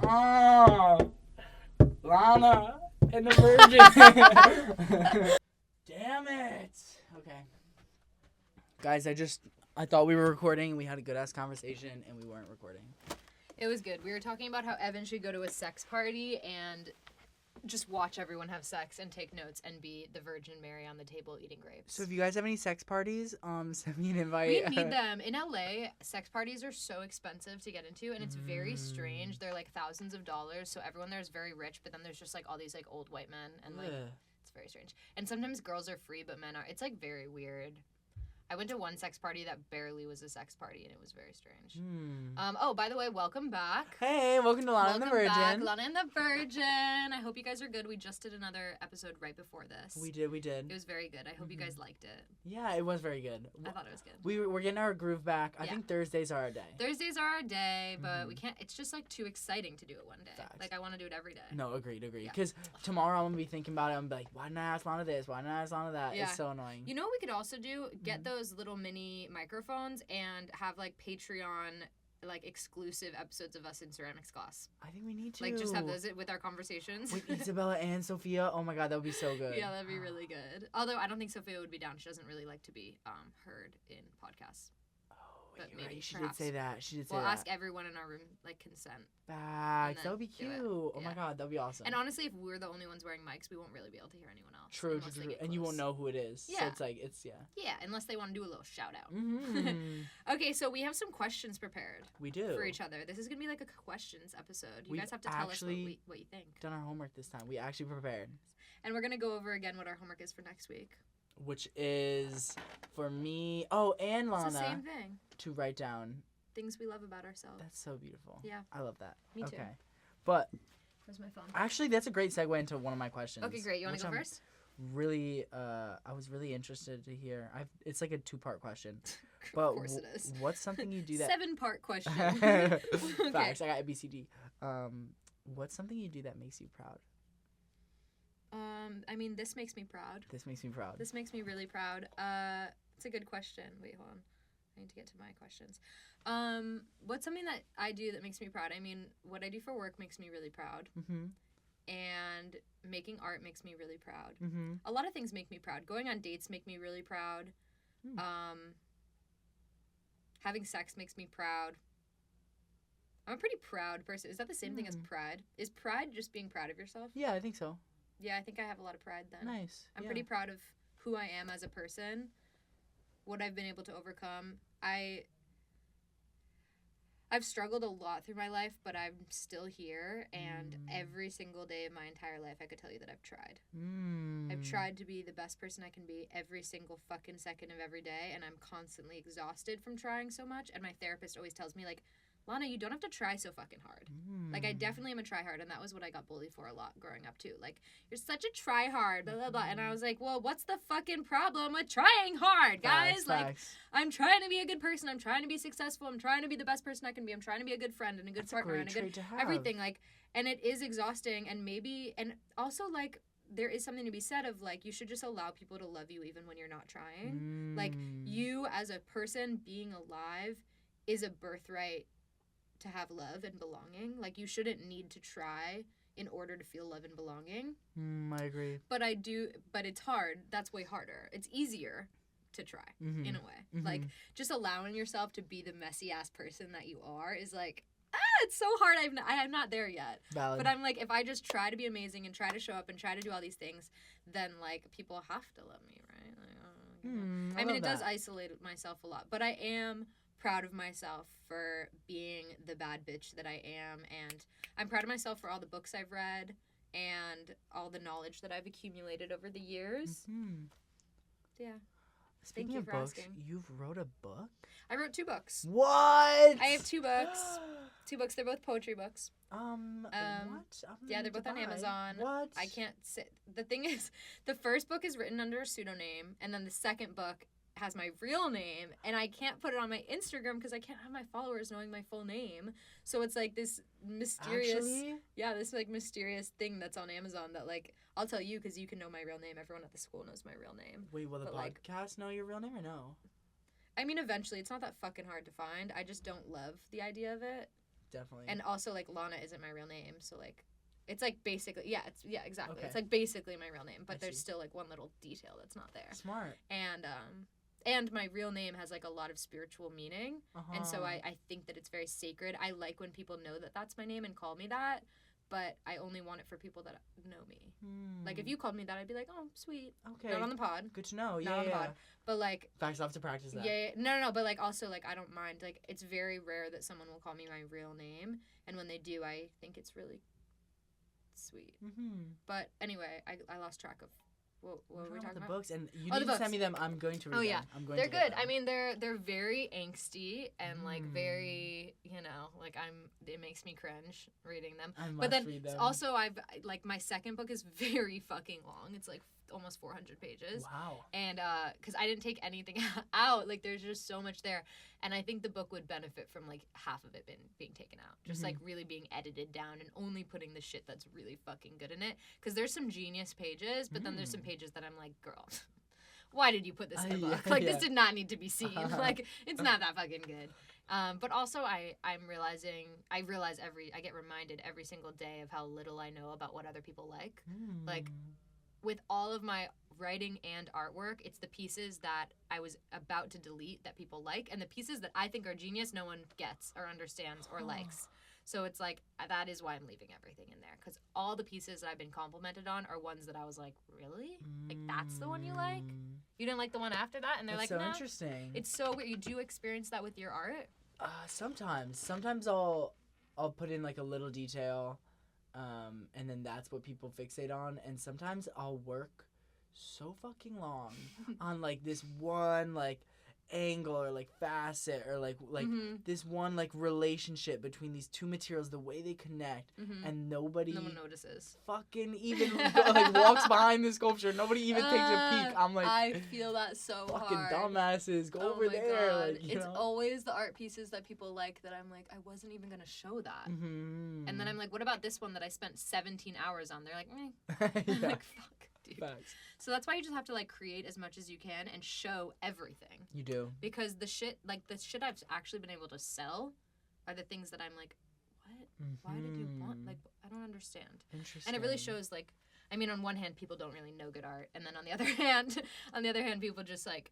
Oh, Lana and the Virgin. Damn it. Okay. Guys, I thought we were recording. We had a good ass conversation, and we weren't recording. It was good. We were talking about how Evan should go to a sex party and just watch everyone have sex and take notes and be the Virgin Mary on the table eating grapes. So if you guys have any sex parties, send me an invite. We need them. In LA, sex parties are so expensive to get into, and it's very strange. They're like thousands of dollars, so everyone there is very rich, but then there's just like all these like old white men, and like it's very strange. And sometimes girls are free, but men are. It's like very weird. I went to one sex party that barely was a sex party, and it was very strange. Oh, by the way, welcome back. Hey, welcome to Lana and the Virgin. Back, Lana and the Virgin. I hope you guys are good. We just did another episode right before this. We did. It was very good. I hope you guys liked it. Yeah, it was very good. I thought it was good. We're getting our groove back. I think Thursdays are our day. Thursdays are our day, but we can't. It's just like too exciting to do it one day. Facts. Like I want to do it every day. No, agreed. Because tomorrow I'm gonna be thinking about it. I'm like, why didn't I ask Lana this? Why didn't I ask Lana that? Yeah. It's so annoying. You know what we could also do? Get those little mini microphones and have like Patreon like exclusive episodes of us in ceramics class. I think we need to. Like just have those with our conversations. With Isabella and Sophia. Oh my god, that would be so good. Yeah, that'd be really good. Although I don't think Sophia would be down. She doesn't really like to be heard in podcasts. But You're maybe right. She perhaps. did say that. We'll ask everyone in our room like consent. Facts. That would be do cute. it. Oh my Yeah. god, that would be awesome. And honestly, if we're the only ones wearing mics, we won't really be able to hear anyone else. True. unless they get And you won't close. know who it is. So Yeah. it's like, yeah. Yeah, unless they want to do a little shout out. Mm-hmm. Okay, so we have some questions prepared We do. for each other. This is gonna be like a questions episode. You We've guys have to tell us actually what you think. Done our homework this time. We actually prepared. And we're gonna go over again what our homework is for next week. Which is for me. Oh, and Lana. It's the same thing. To write down. Things we love about ourselves. That's so beautiful. Yeah. I love that. Me too. Okay. But Where's my phone? actually, that's a great segue into one of my questions. Okay, great. You want to go first? Really, I was really interested to hear. It's like a 2-part question. Of But course it is. what's something you do that? 7-part question. Facts. I got ABCD. What's something you do that makes you proud? I mean, this makes me proud. This makes me proud. This makes me really proud. It's a good question. Wait, hold on. I need to get to my questions. What's something that I do that makes me proud? I mean, what I do for work makes me really proud. Mm-hmm. And making art makes me really proud. Mm-hmm. A lot of things make me proud. Going on dates make me really proud. Having sex makes me proud. I'm a pretty proud person. Is that the same thing as pride? Is pride just being proud of yourself? Yeah, I think so. Yeah, I think I have a lot of pride then. Nice. I'm pretty proud of who I am as a person, what I've been able to overcome. I've struggled a lot through my life, but I'm still here, and every single day of my entire life, I could tell you that I've tried. I've tried to be the best person I can be every single fucking second of every day, and I'm constantly exhausted from trying so much, and my therapist always tells me, like, Lana, you don't have to try so fucking hard. Like, I definitely am a try-hard, and that was what I got bullied for a lot growing up, too. Like, you're such a try-hard, blah, blah, blah. And I was like, well, what's the fucking problem with trying hard, guys? Facts. I'm trying to be a good person. I'm trying to be successful. I'm trying to be the best person I can be. I'm trying to be a good friend and a good partner and a good everything. Like, and it is exhausting, and also, like, there is something to be said of, like, you should just allow people to love you even when you're not trying. Like, you as a person being alive is a birthright to have love and belonging. Like, you shouldn't need to try in order to feel love and belonging. I agree. But it's hard. That's way harder. It's easier to try in a way. Like, just allowing yourself to be the messy ass person that you are is like, it's so hard. I'm not there yet. Valid. But I'm like, if I just try to be amazing and try to show up and try to do all these things, then like people have to love me, right? Like, I mean, it does isolate myself a lot, but I am proud of myself for being the bad bitch that I am, and I'm proud of myself for all the books I've read and all the knowledge that I've accumulated over the years. Yeah. Speaking of books, you've wrote a book? I wrote 2 books. What? I have 2 books. 2 books. They're both poetry books. What? Yeah, they're both on Amazon. What? I can't say. The thing is, the first book is written under a pseudonym, and then the second book has my real name, and I can't put it on my Instagram because I can't have my followers knowing my full name. So it's like this mysterious, this like mysterious thing that's on Amazon that like I'll tell you because you can know my real name. Everyone at the school knows my real name. Wait, will the podcast know your real name or no? I mean, eventually, it's not that fucking hard to find. I just don't love the idea of it. definitely. And also, like, Lana isn't my real name, so, like, it's, like, basically, exactly. Okay. It's, like, basically my real name, but I there's see. still, like, one little detail that's not there. Smart. And my real name has, like, a lot of spiritual meaning, and so I think that it's very sacred. I like when people know that that's my name and call me that, but I only want it for people that know me. Like, if you called me that, I'd be like, oh, sweet. Okay. Not on the pod. Good to know. Not Yeah, on the yeah. pod. But, like... Facts, I'll have to practice that. Yeah, no, but, like, also, like, I don't mind. Like, it's very rare that someone will call me my real name, and when they do, I think it's really sweet. But, anyway, I lost track of what were we talking the about? books, and you Oh, need the to send books. me them. I'm going to read them. Oh, yeah. I'm going They're to get good. them. I mean, they're very angsty and, like, very, you know, like, it makes me cringe reading them. I must But then, read them. also, like, my second book is very fucking long. It's, like, almost 400 pages. Wow. And, because I didn't take anything out. Like, there's just so much there. And I think the book would benefit from, like, half of it being taken out. Just, like, really being edited down and only putting the shit that's really fucking good in it. Because there's some genius pages, but then there's some pages that I'm like, girl, why did you put this in the book? Like, this did not need to be seen. Like, it's not that fucking good. But also, I get reminded every single day of how little I know about what other people like. Like, with all of my writing and artwork, it's the pieces that I was about to delete that people like, and the pieces that I think are genius, no one gets or understands or likes. So it's like, that is why I'm leaving everything in there, because all the pieces that I've been complimented on are ones that I was like, really? Like, that's the one you like? You didn't like the one after that? And they're That's like, so no. interesting. It's so weird. You do experience that with your art? Sometimes I'll put in like a little detail, and then that's what people fixate on. And sometimes I'll work so fucking long on like this one like angle or like facet or like this one like relationship between these two materials, the way they connect, and no one notices. Fucking even like walks behind the sculpture. Nobody even takes a peek. I'm like, I feel that so fucking hard. dumbasses, go over my there. God. Like, you it's know? always the art pieces that people like that I'm like, I wasn't even gonna show that. And then I'm like, what about this one that I spent 17 hours on? They're like, I'm Yeah. like, fuck, dude. Facts. So that's why you just have to like create as much as you can and show everything. You do. Because the shit I've actually been able to sell are the things that I'm like, what? Why did you want? Like, I don't understand. Interesting. And it really shows, like, I mean, on one hand, people don't really know good art, and then on the other hand, people just like,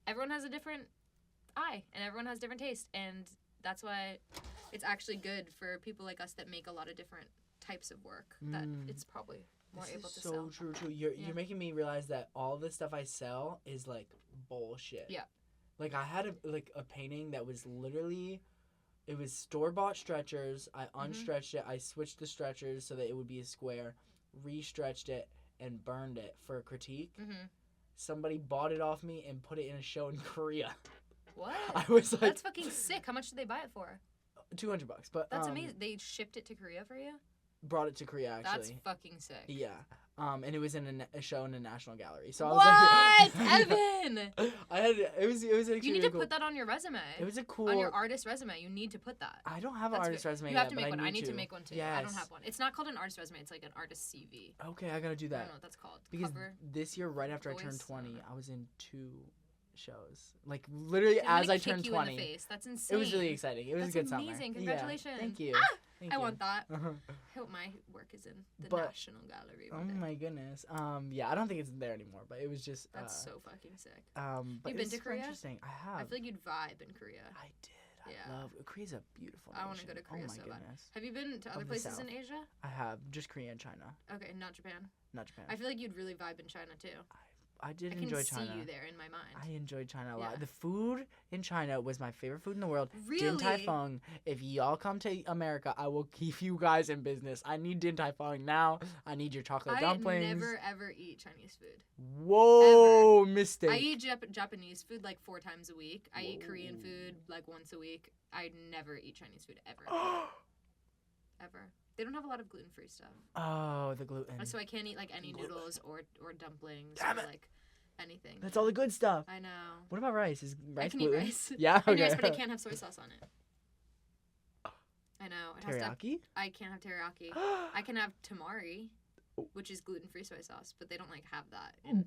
everyone has a different eye, and everyone has different taste, and that's why it's actually good for people like us that make a lot of different types of work. That it's probably more this able is to so sell. true. You're making me realize that all the stuff I sell is like bullshit. Yeah. Like I had a painting that was literally, it was store-bought stretchers. I unstretched it. I switched the stretchers so that it would be a square, re-stretched it, and burned it for a critique. Somebody bought it off me and put it in a show in Korea. What? I was like, That's fucking sick. How much did they buy it for? $200, but That's amazing. They shipped it to Korea for you? brought it to Korea actually. That's fucking sick. Yeah. And it was in a show in a national gallery. So I What? was like, Evan! I had it was actually You need really to cool. put that on your resume. It was a cool. On your artist resume, you need to put that. I don't have an That's artist good. resume You yet, have to but make one. I need to to make one too. Yes. I don't have one. It's not called an artist resume. It's like an artist CV. Okay, I gotta do I that. don't know what that's called. Because Cover. this year, right after I turned voice, 20, I I was in 2 shows. Like literally I'm as gonna I kick turned you 20. In the face. That's insane. It was really exciting. It was That's a good summer. amazing. Yeah. Congratulations. Thank you. Ah! Thank I you. want that. I hope my work is in the But- National Gallery. Oh one day. my goodness. Yeah, I don't think it's there anymore, but it was just. That's so fucking sick. But You've it been was to super Korea? Interesting. I I have. feel like you'd vibe in Korea. I did. Yeah. I love Korea's a beautiful. I want to go nation. to Korea Oh my so bad. goodness. Have you been to other the places South. in Asia? I have just Korea and China, Okay, not Japan. not Japan. I feel like you'd really vibe in China too. I did I can enjoy see China. you there in my mind. I enjoyed China a lot. Yeah. The food in China was my favorite food in the world. Din Really? Tai Fung. If y'all come to America, I will keep you guys in business. I need Din Tai Fung now. I need your chocolate I dumplings. never ever eat Chinese food. Whoa, mistake. I eat Japanese food like 4 times a week. I eat Korean food like once a week. I never eat Chinese food ever. Ever. They don't have a lot of gluten-free stuff. Oh, the gluten. So I can't eat like any noodles or dumplings Damn or it. like anything. That's all the good stuff. I know. What about rice? Is rice I can gluten? eat rice. Yeah, I can okay. eat rice, but I can't have soy sauce on it. I know. It has to have, Teriyaki? I can't have teriyaki. I can have tamari, which is gluten-free soy sauce, but they don't like have that in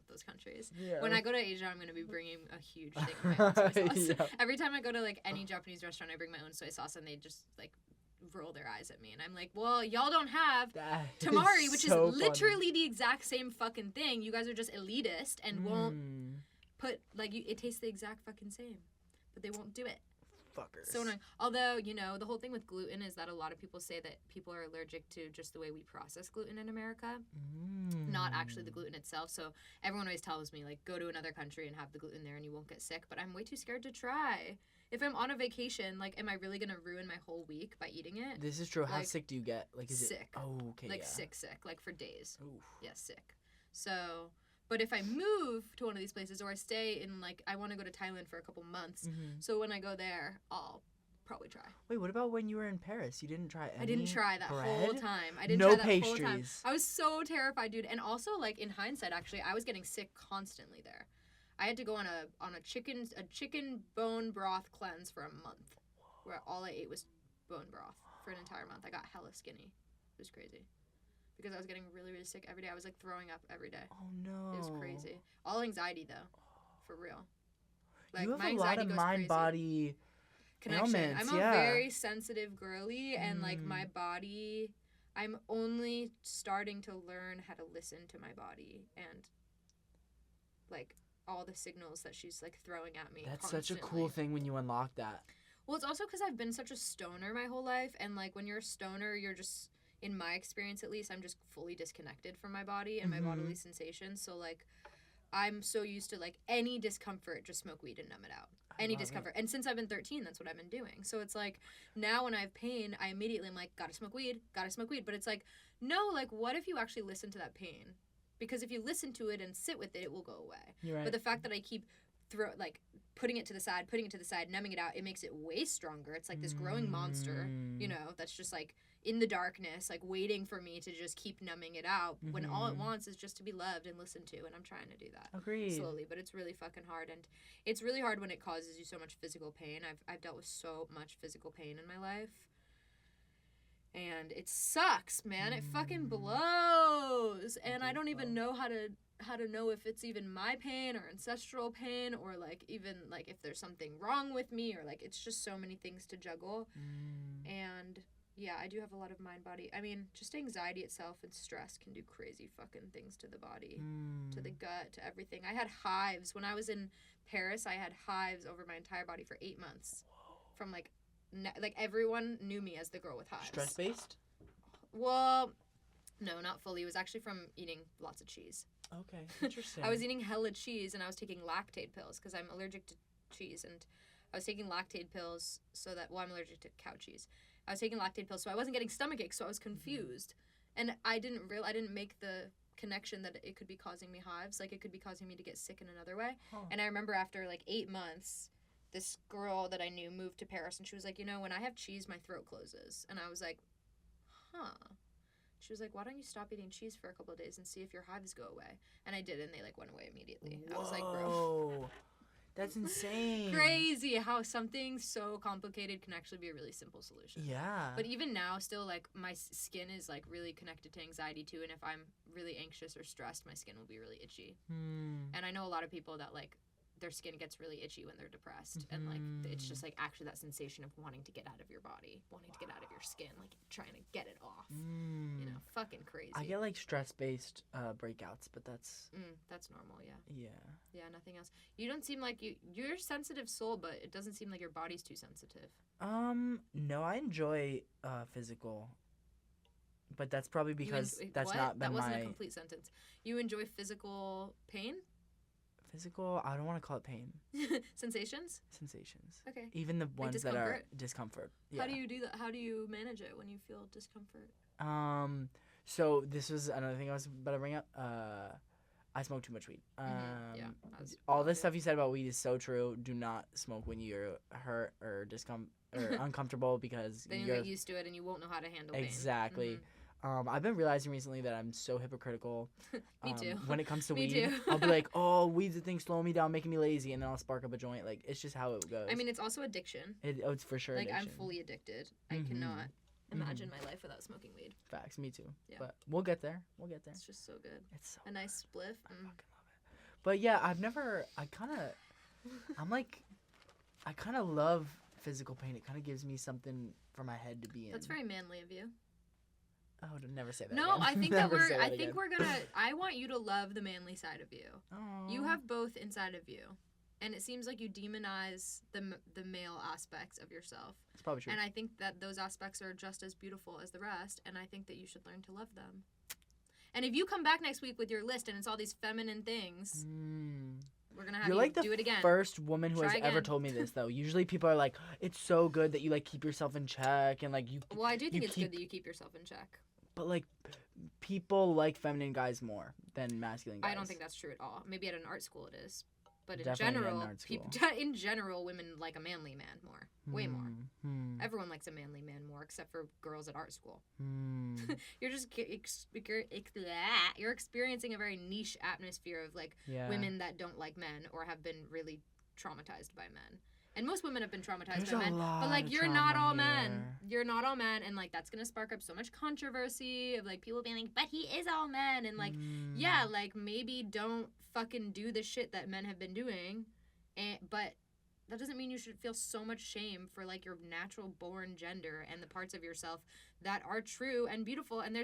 those countries. Yeah. When I go to Asia, I'm gonna be bringing a huge thing of my own soy sauce. Yeah. Every time I go to like any Japanese restaurant, I bring my own soy sauce, and they just like roll their eyes at me. And I'm like, well, y'all don't have That tamari, which so is literally the exact same fucking thing. You guys are just elitist and won't put, like, it tastes the exact fucking same. But they won't do it. Fuckers. So annoying. Although, you know, the whole thing with gluten is that a lot of people say that people are allergic to just the way we process gluten in America, not actually the gluten itself. So everyone always tells me, like, go to another country and have the gluten there and you won't get sick. But I'm way too scared to try. If I'm on a vacation, like, am I really going to ruin my whole week by eating it? This is true. How Like, sick do you get? Like, is sick. it? Oh, okay, Like, yeah. sick, like, for days. Oof. Yeah, sick. So... But if I move to one of these places or I stay in, like, I want to go to Thailand for a couple months. So when I go there, I'll probably try. Wait, what about when you were in Paris? You didn't try any I didn't try that bread? whole time. I didn't No try that pastries. whole time. I was so terrified, dude. And also, like, in hindsight, actually, I was getting sick constantly there. I had to go on a chicken bone broth cleanse for a month, where all I ate was bone broth for an entire month. I got hella skinny. It was crazy. Because I was getting really, really sick every day. I was, like, throwing up every day. Oh, no. It was crazy. All anxiety, though. For real. Like, you have my a lot anxiety of goes mind-body connection. ailments, I'm a yeah. very sensitive girly, and, like, my body... I'm only starting to learn how to listen to my body and, like, all the signals that she's, like, throwing at me That's constantly. such a cool thing when you unlock that. Well, it's also because I've been such a stoner my whole life, and, like, when you're a stoner, you're just... In my experience, at least, I'm just fully disconnected from my body and my bodily sensations. So, like, I'm so used to, like, any discomfort, just smoke weed and numb it out. Any discomfort. And since I've been 13, that's what I've been doing. So it's like, now when I have pain, I immediately am like, gotta smoke weed. But it's like, no, like, what if you actually listen to that pain? Because if you listen to it and sit with it, it will go away. You're right. But the fact that I keep putting it to the side, numbing it out, it makes it way stronger. It's like this growing monster, you know, that's just, like, in the darkness, like, waiting for me to just keep numbing it out when all it wants is just to be loved and listened to, and I'm trying to do that. Agreed. Slowly, but it's really fucking hard, and it's really hard when it causes you so much physical pain. I've dealt with so much physical pain in my life, and it sucks, man. It fucking blows, and I don't even know how to know if it's even my pain or ancestral pain or, like, even, like, if there's something wrong with me or, like, it's just so many things to juggle, and... Yeah, I do have a lot of mind-body. I mean, just anxiety itself and stress can do crazy fucking things to the body, to the gut, to everything. I had hives. When I was in Paris, I had hives over my entire body for 8 months. Whoa. From, like, like, everyone knew me as the girl with hives. Stress-based? Well, no, not fully. It was actually from eating lots of cheese. Okay, interesting. I was eating hella cheese, and I was taking Lactaid pills because I'm allergic to cheese, and I was taking Lactaid pills so that, well, I'm allergic to cow cheese. I was taking Lactaid pills, so I wasn't getting stomach aches, so I was confused. And I didn't make the connection that it could be causing me hives. Like, it could be causing me to get sick in another way. Huh. And I remember after, like, 8 months, this girl that I knew moved to Paris, and she was like, you know, when I have cheese, my throat closes. And I was like, huh. She was like, why don't you stop eating cheese for a couple of days and see if your hives go away? And I did, and they, like, went away immediately. Whoa. I was like, bro. That's insane. Crazy how something so complicated can actually be a really simple solution. Yeah. But even now, still, like, my skin is, like, really connected to anxiety, too. And if I'm really anxious or stressed, my skin will be really itchy. And I know a lot of people that, like, their skin gets really itchy when they're depressed. And, like, it's just, like, actually that sensation of wanting to get out of your body, wanting to get out of your skin, like, trying to get it off. You know, fucking crazy. I get, like, stress-based breakouts, but that's... that's normal, yeah. Yeah. Yeah, nothing else. You don't seem like you're a sensitive soul, but it doesn't seem like your body's too sensitive. No, I enjoy physical, but that's probably because that's what? not been That wasn't a complete sentence. You enjoy physical pain? Physical, I don't want to call it pain. Sensations? Sensations. Okay. Even the ones that are discomfort? discomfort. Yeah. How do you do that? How do you manage it when you feel discomfort? So this was another thing I was about to bring up. I smoke too much weed. Yeah. All this stuff you said about weed is so true. Do not smoke when you're hurt or uncomfortable because then you'll get used to it and you won't know how to handle pain. Exactly. I've been realizing recently that I'm so hypocritical. Me too. When it comes to Me weed, too. I'll be like, "Oh, weed's the thing slowing me down, making me lazy," and then I'll spark up a joint. Like, it's just how it goes. I mean, it's also addiction. It's for sure. Like, addiction. I'm fully addicted. I cannot imagine my life without smoking weed. Facts. Me too. Yeah. But we'll get there. It's just so good. It's so a nice spliff. I fucking love it. But yeah, I kind of love physical pain. It kind of gives me something for my head to be in. That's very manly of you. Oh, never say that. No, again. I think Never that say I again. think we're gonna. I want you to love the manly side of you. Aw. You have both inside of you, and it seems like you demonize the male aspects of yourself. It's probably true. And I think that those aspects are just as beautiful as the rest, and I think that you should learn to love them. And if you come back next week with your list and it's all these feminine things, we're gonna have You're you like the do it again. first woman who Try has ever again. told me this, though. Usually people are like, it's so good that you like keep yourself in check and like you. Well, I do think you it's keep- good that you keep yourself in check. But like, people like feminine guys more than masculine guys. I don't think that's true at all. Maybe at an art school it is, but in Definitely at an general, art school. in general, women like a manly man more, way more. Hmm. Everyone likes a manly man more, except for girls at art school. Hmm. You're just you're experiencing a very niche atmosphere of like Yeah. women that don't like men or have been really traumatized by men. And most women have been traumatized There's by a men. lot But like of you're not trauma all men. here. You're not all men, and like that's gonna spark up so much controversy of like people being like, but he is all men, and like yeah, like maybe don't fucking do the shit that men have been doing, but that doesn't mean you should feel so much shame for like your natural born gender and the parts of yourself that are true and beautiful. And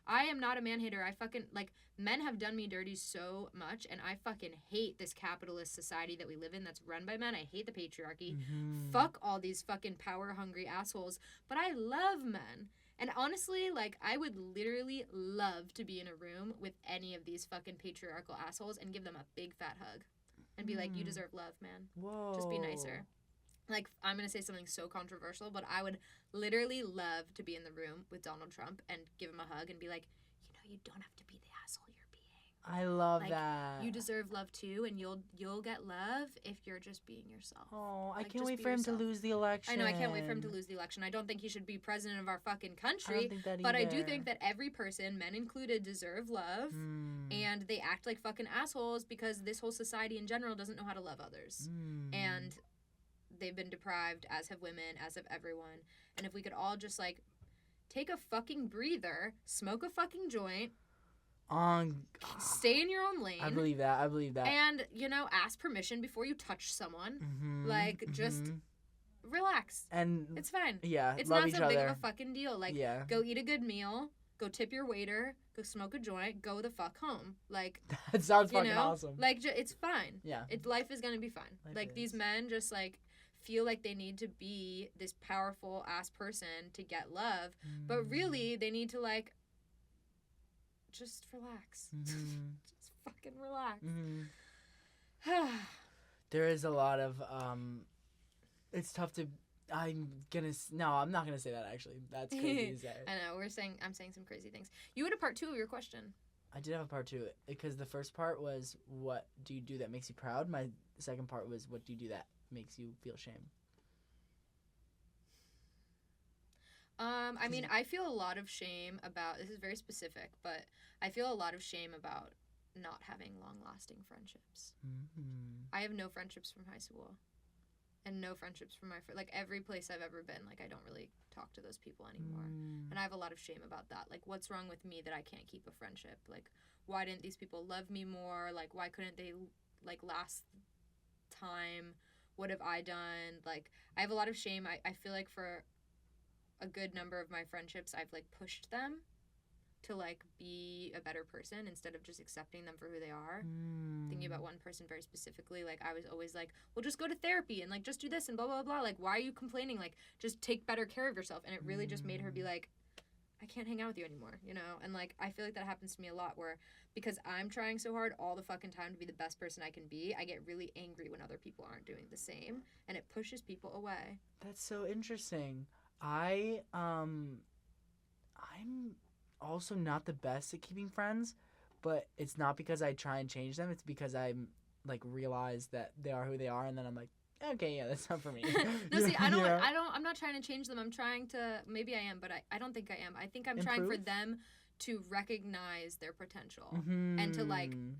I am not a man hater. I fucking like men have done me dirty so much, and I fucking hate this capitalist society that we live in that's run by men. I hate the patriarchy. Fuck all these fucking power hungry assholes. But I love men. And honestly, like, I would literally love to be in a room with any of these fucking patriarchal assholes and give them a big fat hug. And be like, you deserve love, man. Whoa. Just be nicer. Like, I'm going to say something so controversial, but I would literally love to be in the room with Donald Trump and give him a hug and be like, you don't have to be the asshole you're being. I love Like, that. You deserve love too, and you'll get love if you're just being yourself. Oh, I Like, can't just wait be for him yourself. to lose the election. I know, I can't wait for him to lose the election. I don't think he should be president of our fucking I country. don't think that But I do either. think that every person, men included, deserve love. And they act like fucking assholes because this whole society in general doesn't know how to love others. And they've been deprived, as have women, as have everyone. And if we could all just, like, take a fucking breather, smoke a fucking joint, stay in your own lane. I believe that. I believe that. And, ask permission before you touch someone. Mhm, Like, just mhm. relax. And It's fine. yeah, It's love not each so big other. of a fucking deal. Like, yeah, go eat a good meal, go tip your waiter, go smoke a joint, go the fuck home. Like, that sounds you fucking know, awesome. like it's fine. Yeah. Life is gonna be fine. Life Like these is. men just like feel like they need to be this powerful ass person to get love, but really they need to like just relax. Mhm. Just fucking relax. Mhm. There is a lot of it's tough to. No, I'm not gonna say that actually. That's crazy to say. I know I'm saying some crazy things. You had a part 2 of your question. I did have a part 2 because the first part was what do you do that makes you proud. My second part was what do you do that makes you feel shame. I mean, I feel a lot of shame about, this is very specific, but I feel a lot of shame about not having long-lasting friendships. Mm-hmm. I have no friendships from high school and no friendships from like every place I've ever been. Like, I don't really talk to those people anymore. And I have a lot of shame about that. Like, what's wrong with me that I can't keep a friendship? Like, why didn't these people love me more? Like, why couldn't they, like, last time? What have I done? Like, I have a lot of shame. I feel like for a good number of my friendships, I've, like, pushed them to, like, be a better person instead of just accepting them for who they are. Thinking about one person very specifically, like, I was always like, well, just go to therapy and, like, just do this and blah, blah, blah. Like, why are you complaining? Like, just take better care of yourself. And it really just made her be like, I can't hang out with you anymore, you know? And, like, I feel like that happens to me a lot where because I'm trying so hard all the fucking time to be the best person I can be, I get really angry when other people aren't doing the same. And it pushes people away. That's so interesting. I'm also not the best at keeping friends, but it's not because I try and change them. It's because I'm like realize that they are who they are, and then I'm like, okay, yeah, that's not for me. No, see, You know? I'm not trying to change them. I'm trying to, maybe I am, but I don't think I am. I think I'm trying for Improve? them to recognize their potential and to, like, Mhm.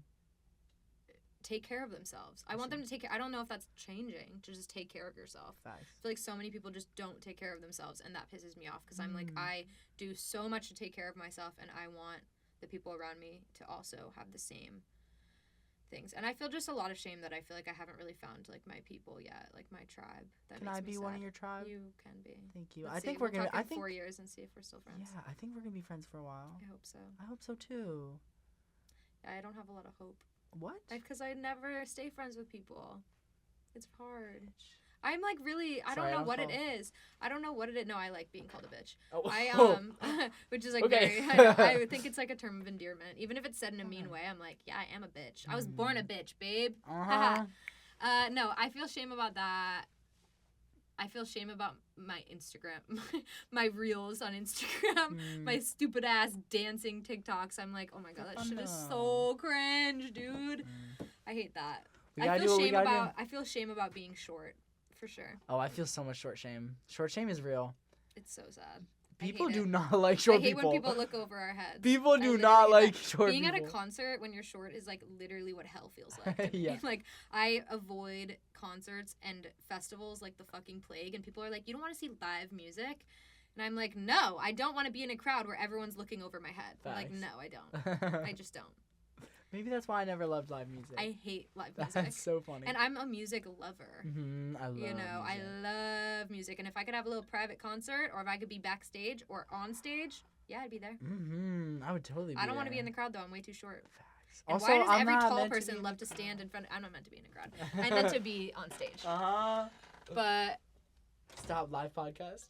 take care of themselves. I want them to take care. I don't know if that's changing, to just take care of yourself. Facts. I feel like so many people just don't take care of themselves, and that pisses me off because I'm like, I do so much to take care of myself, and I want the people around me to also have the same things. And I feel just a lot of shame that I feel like I haven't really found like my people yet, like my tribe. That Can makes I me be sad. one of your tribe? You can be. Thank you. Let's I see. think We'll we're gonna. talk in I think 4 years and see if we're still friends. Yeah, I think we're gonna be friends for a while. I hope so. I hope so too. I don't have a lot of hope. What? Because I never stay friends with people. It's hard. I'm like really, I Sorry, don't know I what don't it is. I don't know what it is. No, I like being called a bitch. Oh. Which is like Okay. very, I know, I think it's like a term of endearment. Even if it's said in a mean Okay. way, I'm like, yeah, I am a bitch. I was born a bitch, babe. Uh-huh. No, I feel shame about that. I feel shame about my Instagram, my reels on Instagram, my stupid ass dancing TikToks. I'm like, oh my god, that shit is so cringe, dude. I hate that. I feel shame about being short, for sure. Oh, I feel so much short shame. Short shame is real. It's so sad. People do not like short people. I hate when people look over our heads. People do not like short being people. Being at a concert when you're short is like literally what hell feels like to me. Yeah. Like I avoid concerts and festivals like the fucking plague, and people are like, you don't want to see live music? And I'm like, no, I don't want to be in a crowd where everyone's looking over my head. I'm like, no, I don't. I just don't. Maybe that's why I never loved live music. I hate live music. That's so funny. And I'm a music lover. I love music. I love music. And if I could have a little private concert, or if I could be backstage or on stage, yeah, I'd be there. I would totally be I don't want to there. be in the crowd, though. I'm way too short. Facts. And Also, why does I'm every not tall meant person love to stand in front? I'm not meant to be in a crowd. I meant to be on stage. But... Stop live podcast.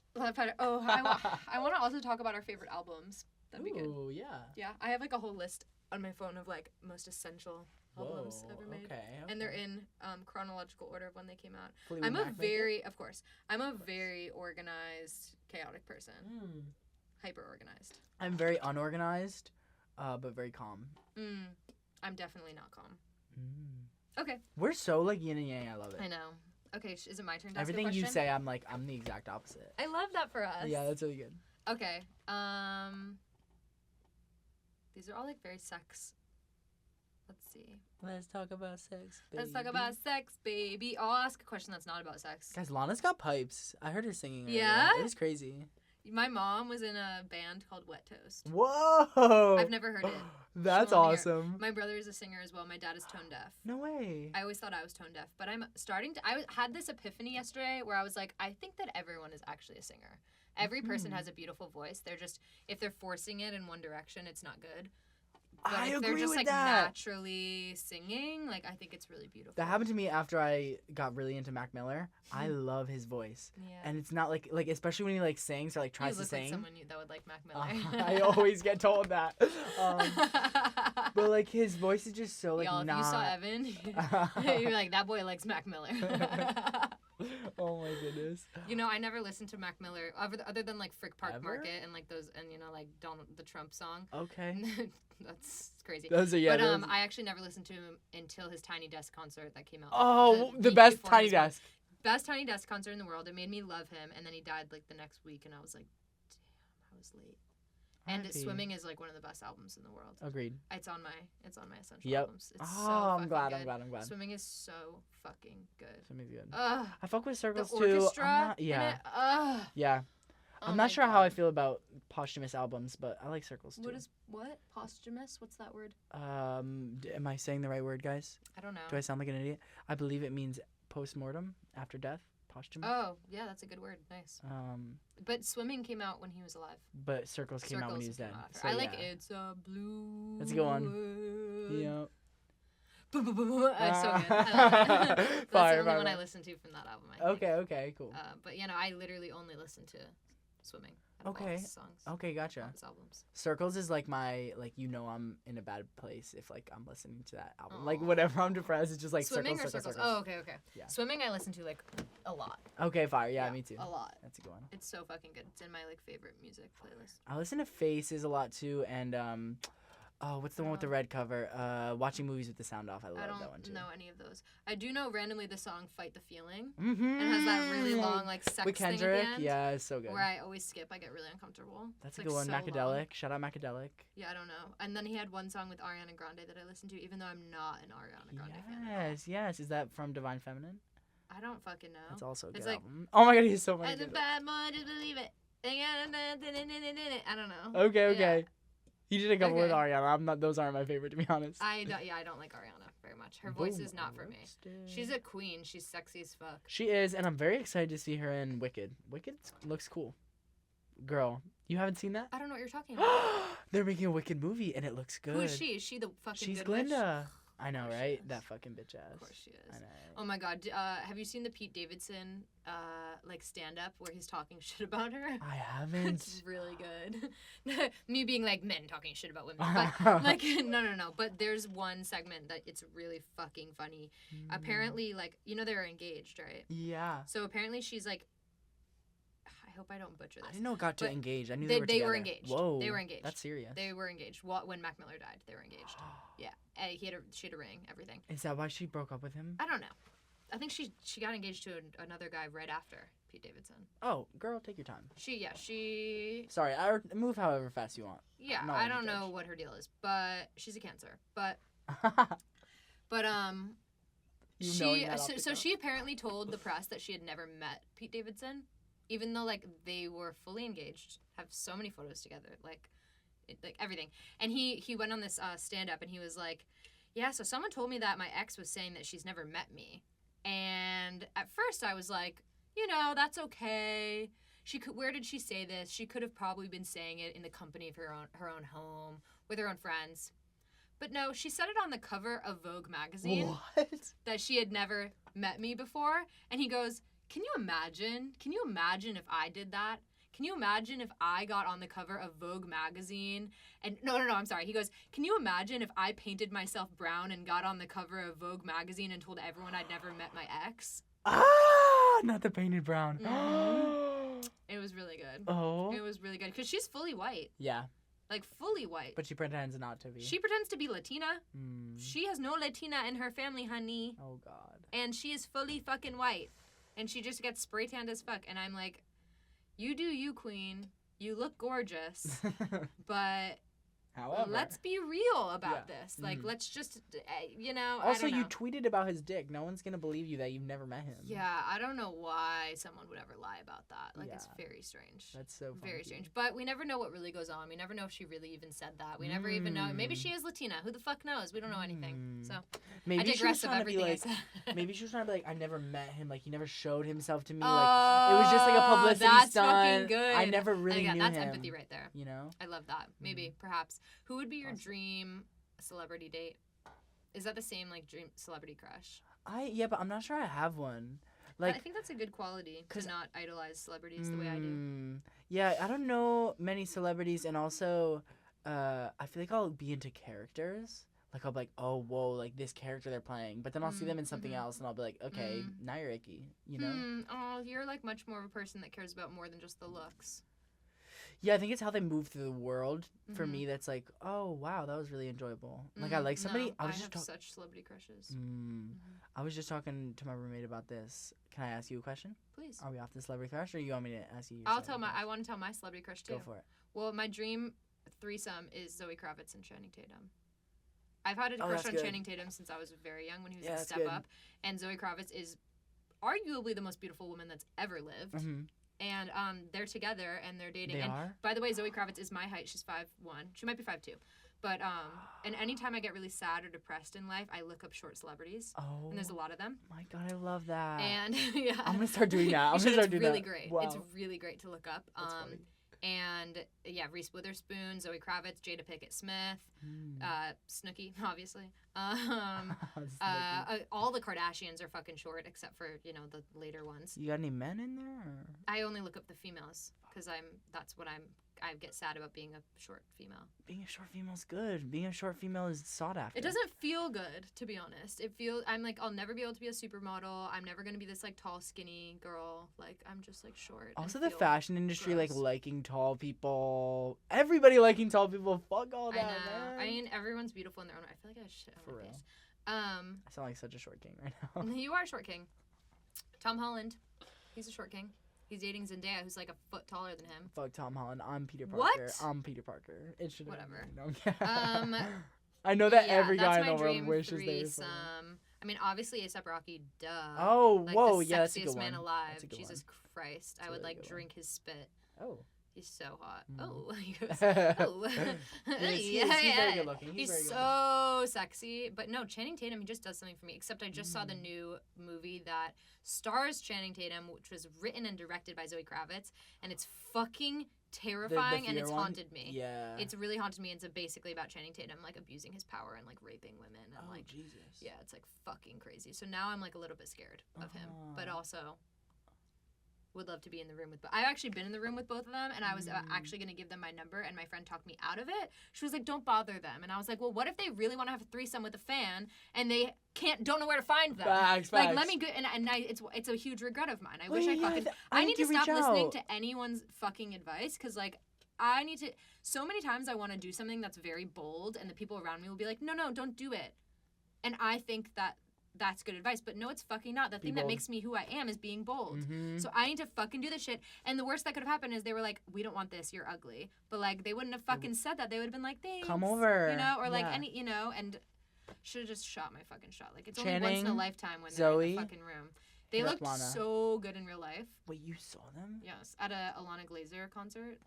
Oh, I want to also talk about our favorite albums. That'd be good. Ooh, yeah. Yeah, I have like a whole list on my phone of like most essential albums ever made. Okay. And they're in chronological order of when they came out. Fleetwood I'm a Mac very, of course, I'm a very organized, chaotic person. Hyper organized. I'm very unorganized, but very calm. I'm definitely not calm. Okay. We're so like yin and yang. I love it. I know. Okay, is it my turn to ask Everything a question? you say, I'm the exact opposite. I love that for us. Yeah, that's really good. Okay. These are all like very sex. Let's see. Let's talk about sex, baby. Let's talk about sex, baby. I'll ask a question that's not about sex. Guys, Lana's got pipes. I heard her singing earlier. Yeah? It was crazy. My mom was in a band called Wet Toast. Whoa! I've never heard it. That's awesome. My brother is a singer as well. My dad is tone deaf. No way. I always thought I was tone deaf, but I'm starting to. Had this epiphany yesterday where I was like, I think that everyone is actually a singer. Every person has a beautiful voice. They're just, if they're forcing it in one direction, it's not good. But I if agree they're just with like that. naturally singing, like I think it's really beautiful. That happened to me after I got really into Mac Miller. I love his voice. Yeah. And it's not like especially when he like sings or like tries you to sing. Like someone that would like Mac Miller. I always get told that. But like his voice is just so like Y'all, not. if you saw Evan, you're like, that boy likes Mac Miller. Oh my goodness. You know, I never listened to Mac Miller other than like Frick Park Ever? Market and like those, and you know, like the Trump song. Okay. That's crazy. Those are But I actually never listened to him until his Tiny Desk concert that came out. Oh, the week best before Tiny his Desk. Best Tiny Desk concert in the world. It made me love him, and then he died like the next week, and I was like, damn, I was late. And R.I.P. Swimming is like one of the best albums in the world. Agreed. It's on my essential Yep. albums. It's Oh, so I'm fucking glad. good. I'm glad. Swimming is so fucking good. Swimming's good. Ugh. I fuck with The Circles too. orchestra. Yeah. In it, ugh. Yeah. Oh I'm my not sure how I God. feel about posthumous albums, but I like Circles too. What posthumous? What's that word? Am I saying the right word, guys? I don't know. Do I sound like an idiot? I believe it means post-mortem, after death, posthumous. Oh, yeah, that's a good word. Nice. But Swimming came out when he was alive. But Circles came out when he was came dead. out after. So, I like yeah. It's a Blue. That's a good one. World. Yeah. It's so good. I love it. That's Fire, the only fire, one I fire. listened to from that album. I think. Okay, cool. But you know, I literally only listen to Swimming. Out of all Okay. his songs. Okay, gotcha. All his albums. Circles is like my I'm in a bad place if like I'm listening to that album. Aw. Like whenever I'm depressed, it's just like Swimming circles, or circles, Circles? circles. Oh, okay. Yeah. Swimming I listen to like a lot. Okay, fire. Yeah, me too. A lot. That's a good one. It's so fucking good. It's in my like favorite music playlist. I listen to Faces a lot too, and what's the one with the red cover? Watching Movies with the Sound Off. I love that one too. I don't know any of those. I do know randomly the song "Fight the Feeling." Mm-hmm. It has that really long like sex with thing at Kendrick. the end. Yeah, it's so good. Where I always skip. I get really uncomfortable. That's It's, a good one. like, so Macadelic. long. Shout out Macadelic. Yeah, I don't know. And then he had one song with Ariana Grande that I listened to, even though I'm not an Ariana Grande fan. At all. Yes. Is that from Divine Feminine? I don't fucking know. That's also a It's good like, album. Oh my god, he's so funny. As a bad boy, just believe it. I don't know. Okay. Yeah. He did a couple with Okay. Ariana. Those aren't my favorite, to be honest. I don't like Ariana very very much. Her voice is not for me. She's a queen. She's sexy as fuck. She is, and I'm very excited to see her in Wicked. Wicked looks cool. Girl, you haven't seen that? I don't know what you're talking about. They're making a Wicked movie, and it looks good. Who is she? Is she the fucking She's good Glinda. witch? I know, Of course she right? is. That fucking bitch ass. Of course she is. I know. Right? Oh my god. Have you seen the Pete Davidson like stand up where he's talking shit about her? I haven't. It's really good. Me being like men talking shit about women. But like no. But there's one segment that it's really fucking funny. Apparently, like, you know, they're engaged, right? Yeah. So apparently she's like, I hope I don't butcher I this. didn't know it got to But engage. I knew they they were together. were engaged. Whoa. They were engaged. That's serious. They were engaged. When Mac Miller died, they were engaged. Yeah. She had a ring, everything. Is that why she broke up with him? I don't know. I think she got engaged to another guy right after Pete Davidson. Oh, girl, take your time. She Sorry, move however fast you want. yeah, I'm not I one to don't know judge. what her deal is, but she's a Cancer. But You knowing she that off the so cuff? she apparently told the press that she had never met Pete Davidson, even though like they were fully engaged, have so many photos together, like everything. And he went on this stand up and he was like, yeah, so someone told me that my ex was saying that she's never met me, and at first I was like, you know, that's okay. Where did she say this? She could have probably been saying it in the company of her own home with her own friends. But no, she said it on the cover of Vogue magazine What? that she had never met me before. And he goes, Can you imagine? Can you imagine if I did that? Can you imagine if I got on the cover of Vogue magazine? And no, I'm sorry. He goes, can you imagine if I painted myself brown and got on the cover of Vogue magazine and told everyone I'd never met my ex? Ah, not the painted brown. It was really good. Oh. It was really good because she's fully white. Yeah, Like, fully white. but she pretends not to be. She pretends to be Latina. Mm. She has no Latina in her family, honey. Oh God. And she is fully fucking white. And she just gets spray tanned as fuck. And I'm like, you do you, queen. You look gorgeous. But However, let's be real about Yeah. this. Like, Mhm. let's just, you know, also I don't you know. tweeted about his dick. No one's gonna believe you that you've never met him. Yeah, I don't know why someone would ever lie about that. Like, it's Yeah. very strange. That's so funky. Very strange. But we never know what really goes on. We never know if she really even said that. We never even know. Maybe she is Latina. Who the fuck knows? We don't know anything. So Maybe I she was digress of trying to be everything like. I said. Maybe she was trying to be like, I never met him. Like he never showed himself to me. Like it was just like a publicity that's stunt. fucking good. I never really yeah, knew that's him. empathy right there. You know. I love that. Maybe, perhaps. Who would be your Awesome. dream celebrity date? Is that the same like dream celebrity crush? But I'm not sure I have one. I Like, think that's a good quality to 'cause- not idolize celebrities the way I do. Yeah, I don't know many celebrities, and also, I feel like I'll be into characters. Like I'll be like, oh, whoa, like this character they're playing, but then I'll see them in something mhm. else, and I'll be like, okay, now you're icky, you know? Oh, you're like much more of a person that cares about more than just the looks. Yeah, I think it's how they move through the world. For Mhm. me, that's like, oh wow, that was really enjoyable. Like I like somebody. No, I was have just talking. such celebrity crushes. I was just talking to my roommate about this. Can I ask you a question? Please. Are we off the celebrity crush, or you want me to ask you? Your I want to tell my celebrity crush too. Go for it. Well, my dream threesome is Zoe Kravitz and Channing Tatum. I've had a Oh, crush that's on good. Channing Tatum since I was very young when he was Yeah, in that's Step good. Up, and Zoe Kravitz is arguably the most beautiful woman that's ever lived. Mm-hmm. And they're together and they're dating. They and are. by the way, Zoe Kravitz is my height. She's 5'1". She might be 5'2". But and anytime I get really sad or depressed in life, I look up short celebrities, Oh. and there's a lot of them. My God, I love that. And yeah, I'm gonna start doing that. I'm You gonna should. start It's doing really that. great. Wow. It's really great to look up. That's funny. And yeah, Reese Witherspoon, Zoe Kravitz, Jada Pinkett Smith, Snooki, obviously. All the Kardashians are fucking short, except for the later ones. You got any men in there? Or? I only look up the females because I get sad about being a short female. Being a short female is good. Being a short female is sought after. It doesn't feel good, to be honest. I'm like, I'll never be able to be a supermodel. I'm never gonna be this like tall, skinny girl. Like I'm just like short. and Also, the feel fashion industry, like gross. liking tall people. Everybody liking tall people. Fuck all I that, know. man. I mean, everyone's beautiful in their own way. I feel like I have shit on For my real. face. I sound like such a short king right now. You are a short king. Tom Holland, he's a short king. He's dating Zendaya, who's like a foot taller than him. Fuck Tom Holland. I'm Peter Parker. What? I'm Peter Parker. It should Whatever. I know that Yeah, every that's guy in my the world dream wishes they were. threesome. I mean, obviously A$AP Rocky, duh. Oh, like whoa, the yeah, that's a sexiest good man one. alive. That's a good Jesus Christ, That's I would a really like good drink his spit. Oh, He's so hot. Mm. Oh, he goes, oh. He's very good looking. He's very good so sexy. But no, Channing Tatum, he just does something for me. Except I just saw the new movie that stars Channing Tatum, which was written and directed by Zoe Kravitz. And it's fucking terrifying, and it's haunted me. Yeah. It's really haunted me. It's basically about Channing Tatum, like, abusing his power and, like, raping women. And, like, Jesus. Yeah, it's, like, fucking crazy. So now I'm, like, a little bit scared of him. But also would love to be in the room with. But I've actually been in the room with both of them, and I was actually going to give them my number, and my friend talked me out of it. She was like, "Don't bother them," and I was like, "Well, what if they really want to have a threesome with a fan and they don't know where to find them? Facts. Like, let me go." And it's a huge regret of mine. I wish I fucking. I need to stop listening to anyone's fucking advice, because like I need to. So many times I want to do something that's very bold, and the people around me will be like, "No, don't do it," and I think that. That's good advice, but no, it's fucking not. The thing that makes me who I am is being bold. Mm-hmm. So I need to fucking do this shit. And the worst that could have happened is they were like, "We don't want this. You're ugly." But like, they wouldn't have fucking said that. They would have been like, "Thanks, come over," you know, or like yeah. any, you know, and should have just shot my fucking shot. Like, it's Channing, only once in a lifetime when Zoe, they're in the fucking room. They looked Lana. so good in real life. Wait, you saw them? Yes, at a Alana Glazer concert.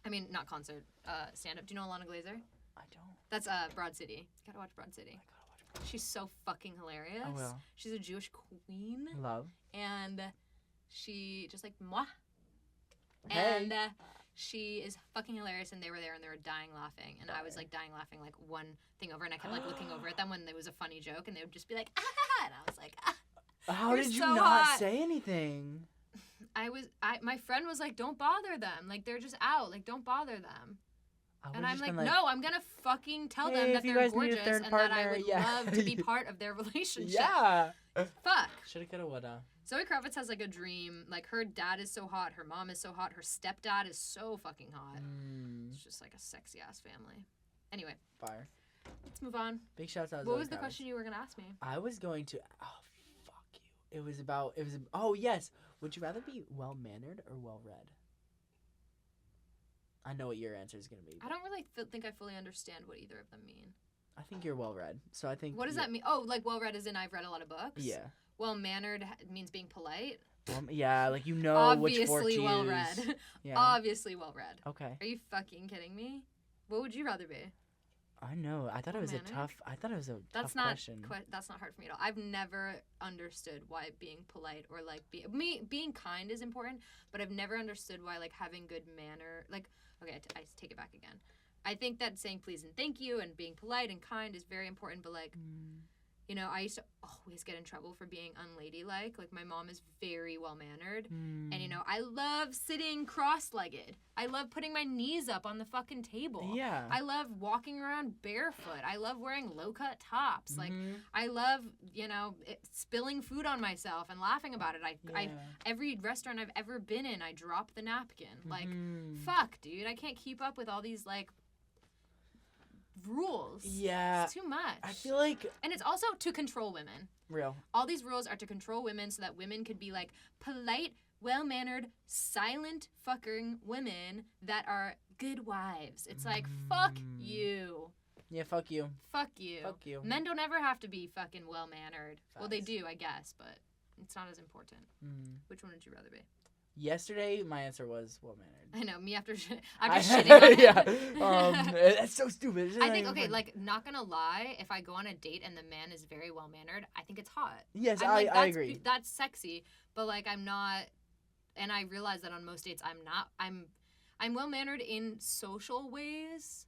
I mean, not concert, stand up. Do you know Alana Glazer? I don't. That's Broad City. You gotta watch Broad City. She's so fucking hilarious. I will. She's a Jewish queen. Love. And she just like moi. Hey. And she is fucking hilarious, and they were there and they were dying laughing, and I was like dying laughing like one thing over, and I kept like looking over at them when there was a funny joke, and they would just be like, "Ah," and I was like, "Ah." How You're did you so not hot. say anything? My friend was like, "Don't bother them. Like, they're just out. Like, don't bother them." And I'm like, been "No, I'm gonna fucking tell "Hey, them if that you they're guys need a gorgeous third and that I partner, would yeah." love to be part of their relationship." Yeah. Fuck. Shoulda, coulda, woulda. Zoe Kravitz has like a dream. Like, her dad is so hot, her mom is so hot, her stepdad is so fucking hot. It's just like a sexy ass family. Anyway, Fire. let's move on. Big shouts out. What was the question you were gonna ask me? I was going to. Oh, fuck you. It was about. Oh yes. Would you rather be well mannered or well read? I know what your answer is gonna be. I don't really think I fully understand what either of them mean. I think you're well read, so I think. What does that mean? Oh, like well read as in I've read a lot of books. Yeah. Well mannered means being polite. Yeah, like you know which fork to Obviously well use. read. Yeah. Obviously well read. Okay. Are you fucking kidding me? What would you rather be? I know. I thought it was a Well-mannered? tough. I thought it was a That's tough not question. that's not hard for me at all. I've never understood why being polite or like being kind is important, but I've never understood why like having good manner. Like, okay, I take it back again. I think that saying please and thank you and being polite and kind is very important, but like, you know, I used to always get in trouble for being unladylike. Like, my mom is very well mannered, and you know, I love sitting cross-legged. I love putting my knees up on the fucking table. Yeah. I love walking around barefoot. I love wearing low-cut tops. Like, I love, you know, spilling food on myself and laughing about it. I every restaurant I've ever been in, I drop the napkin. Like, fuck, dude, I can't keep up with all these like rules. Yeah. It's too much. I feel like And it's also to control women. real. All these rules are to control women so that women could be like polite, well-mannered, silent fucking women that are good wives. It's like, fuck you. Yeah, fuck you. Fuck you. Fuck you. Men don't ever have to be fucking well-mannered. Well, they Facts. do, I guess, but it's not as important. Mm. Which one would you rather be? Yesterday, my answer was well mannered. I know, me after shitting on it. Yeah. That's so stupid. It's I not think, even okay, funny. like, not gonna lie, if I go on a date and the man is very well-mannered, I think it's hot. Yes, I'm like, I that's agree. That's sexy, but like I'm not, and I realize that on most dates I'm not. I'm well mannered in social ways.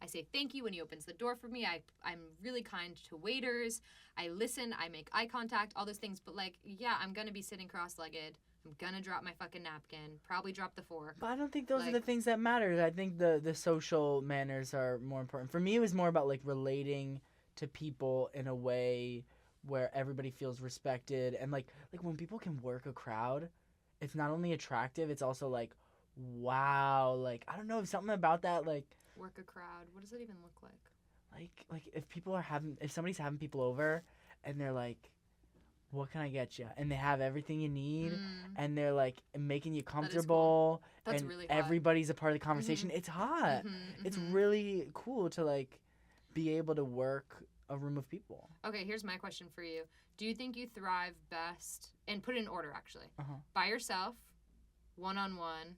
I say thank you when he opens the door for me. I'm really kind to waiters. I listen. I make eye contact. All those things. But like, yeah, I'm gonna be sitting cross-legged. I'm gonna drop my fucking napkin. Probably drop the fork. But I don't think those are like- the things that matter. I think the social manners are more important. For me, it was more about like relating to people in a way where everybody feels respected, and like when people can work a crowd, it's not only attractive, it's also like, wow, like I don't know, something about that, like Work a crowd. What does that even look like? like if somebody's having people over and they're like, what can I get you? And they have everything you need, and they're like making you comfortable, That's and really hot. everybody's a part of the conversation. It's hot. It's really cool to like be able to work a room of people. Okay, here's my question for you. Do you think you thrive best, and put it in order actually, Uh-huh. by yourself, one-on-one,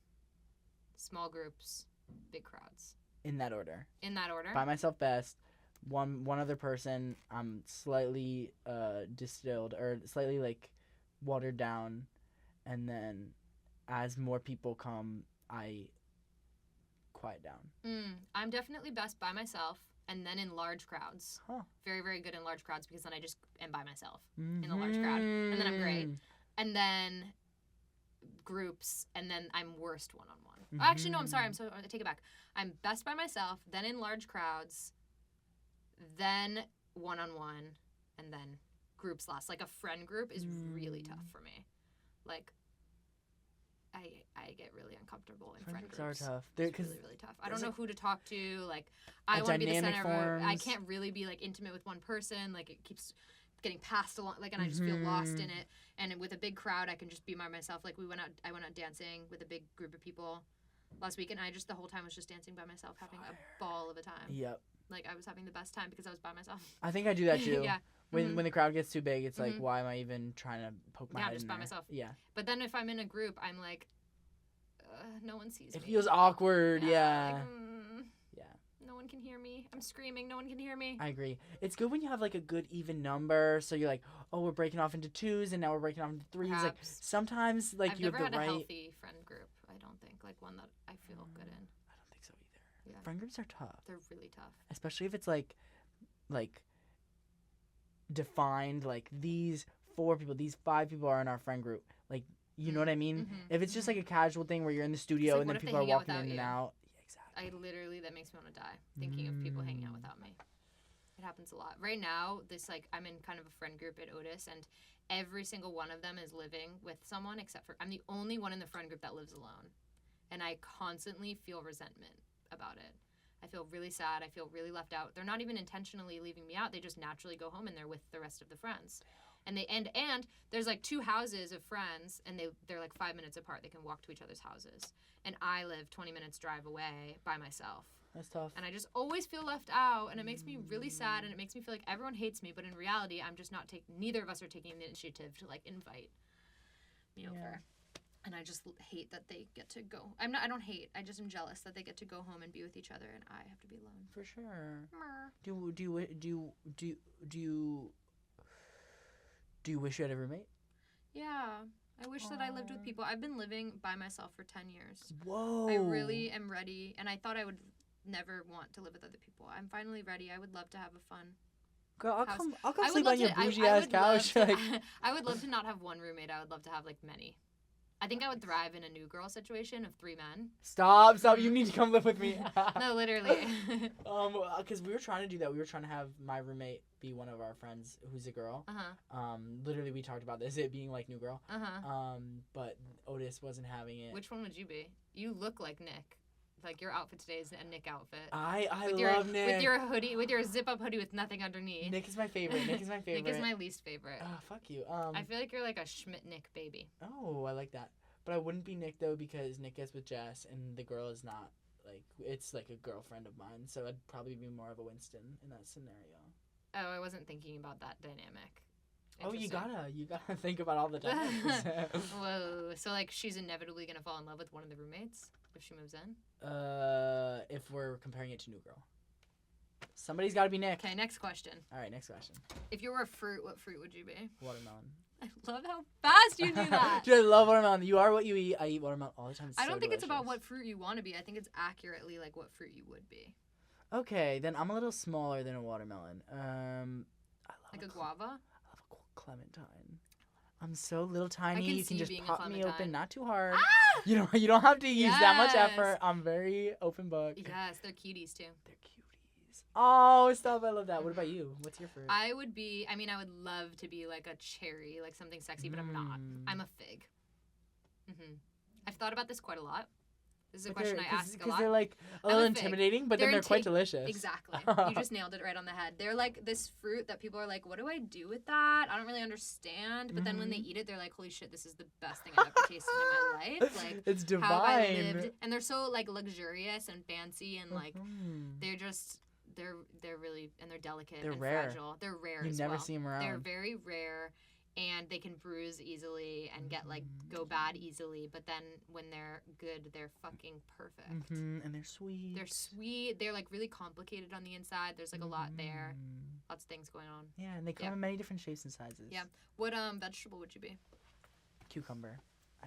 small groups, big crowds. In that order. In that order? By myself best. One other person, I'm slightly distilled or slightly like watered down, and then as more people come, I quiet down. I'm definitely best by myself, and then in large crowds. Huh. Very, very good in large crowds because then I just am by myself in the large crowd, and then I'm great. And then groups, and then I'm worst one-on-one. Actually, no, I'm sorry. I take it back. I'm best by myself, then in large crowds, then one-on-one, and then groups last. Like a friend group is really tough for me. Like, I get really uncomfortable in friend groups. Are tough. It's really, really tough. I don't know who to talk to. Like, I want to be the center of I can't really be, like, intimate with one person. Like, it keeps getting passed along. Like, and I just feel lost in it. And with a big crowd, I can just be by myself. Like, I went out dancing with a big group of people last week, and I just the whole time was just dancing by myself, having a ball of a time. Yep. Like, I was having the best time because I was by myself. I think I do that too. Yeah. When the crowd gets too big, it's like, why am I even trying to poke my head in just there? by myself. Yeah. But then if I'm in a group, I'm like, no one sees me. It feels awkward. Yeah. Like, yeah. No one can hear me. I'm screaming. No one can hear me. I agree. It's good when you have like a good even number. So you're like, oh, we're breaking off into twos, and now we're breaking off into threes. Perhaps. Like sometimes, like I've you have never the had right. a healthy friend group. I don't think like one that I feel good in. I don't think so either. Yeah. Friend groups are tough. They're really tough. Especially if it's like defined, like these 4 people, these 5 people are in our friend group. Like, you know what I mean? If it's just like a casual thing where you're in the studio and then people are walking in and out. Yeah, exactly. That makes me want to die thinking of people hanging out without me. It happens a lot. Right now, I'm in kind of a friend group at Otis, and every single one of them is living with someone except for I'm the only one in the friend group that lives alone. And I constantly feel resentment about it. I feel really sad. I feel really left out. They're not even intentionally leaving me out. They just naturally go home and they're with the rest of the friends. And there's like 2 houses of friends, and they're like 5 minutes apart. They can walk to each other's houses. And I live 20 minutes drive away by myself. That's tough. And I just always feel left out, and it makes me really sad, and it makes me feel like everyone hates me. But in reality, I'm just not neither of us are taking the initiative to like invite me over. And I just hate that they get to go. I don't hate. I just am jealous that they get to go home and be with each other, and I have to be alone. For sure. Mer. Do you wish you had a roommate? Yeah. I wish that I lived with people. I've been living by myself for 10 years. Whoa. I really am ready, and I thought I would never want to live with other people. I'm finally ready. I would love to have a fun Girl, I'll house. come sleep on your bougie ass couch. I would love to not have one roommate. I would love to have like many. I think I would thrive in a new girl situation of 3 men. Stop! You need to come live with me. No, literally. Because we were trying to do that. We were trying to have my roommate be one of our friends who's a girl. Literally, we talked about this, it being like new girl. But Otis wasn't having it. Which one would you be? You look like Nick. Like your outfit today is a Nick outfit. I love Nick. With your hoodie, with your zip-up hoodie with nothing underneath. Nick is my favorite. Nick is my least favorite. Oh, fuck you. I feel like you're like a Schmidt-Nick baby. Oh, I like that. But I wouldn't be Nick, though, because Nick gets with Jess, and the girl is not, like, it's like a girlfriend of mine. So I'd probably be more of a Winston in that scenario. Oh, I wasn't thinking about that dynamic. Oh, you gotta think about all the dynamics. Whoa. So, like, she's inevitably gonna fall in love with one of the roommates if she moves in? If we're comparing it to New Girl. Somebody's gotta be Nick. Okay, next question. All right, next question. If you were a fruit, what fruit would you be? Watermelon. I love how fast you knew that. Dude, I love watermelon. You are what you eat. I eat watermelon all the time. I don't think it's about what fruit you want to be. I think it's accurately like what fruit you would be. Okay, then I'm a little smaller than a watermelon. I love like a guava? I love a clementine. I'm so little tiny. You can just pop me open, not too hard. Ah! You don't have to use that much effort. I'm very open book. Yes, they're cuties too. They're cuties. Oh, stop! I love that. What about you? What's your fruit? I would love to be like a cherry, like something sexy, but I'm not. I'm a fig. I've thought about this quite a lot. This is a question I ask a lot. Because they're like a little intimidating, but then they're quite delicious. Exactly. You just nailed it right on the head. They're like this fruit that people are like, what do I do with that? I don't really understand. But then when they eat it, they're like, holy shit, this is the best thing I've ever tasted in my life. Like, it's divine. How have I lived? And they're so like luxurious and fancy and like they're just they're really and they're delicate. They're and rare. Fragile. They're rare. You as never well. see them around. They're very rare. and they can bruise easily and get like go bad easily, but then when they're good, they're fucking perfect. And they're sweet. They're sweet. They're like really complicated on the inside. There's like a lot there. Lots of things going on. Yeah, and they come in many different shapes and sizes. Yeah. What vegetable would you be? Cucumber.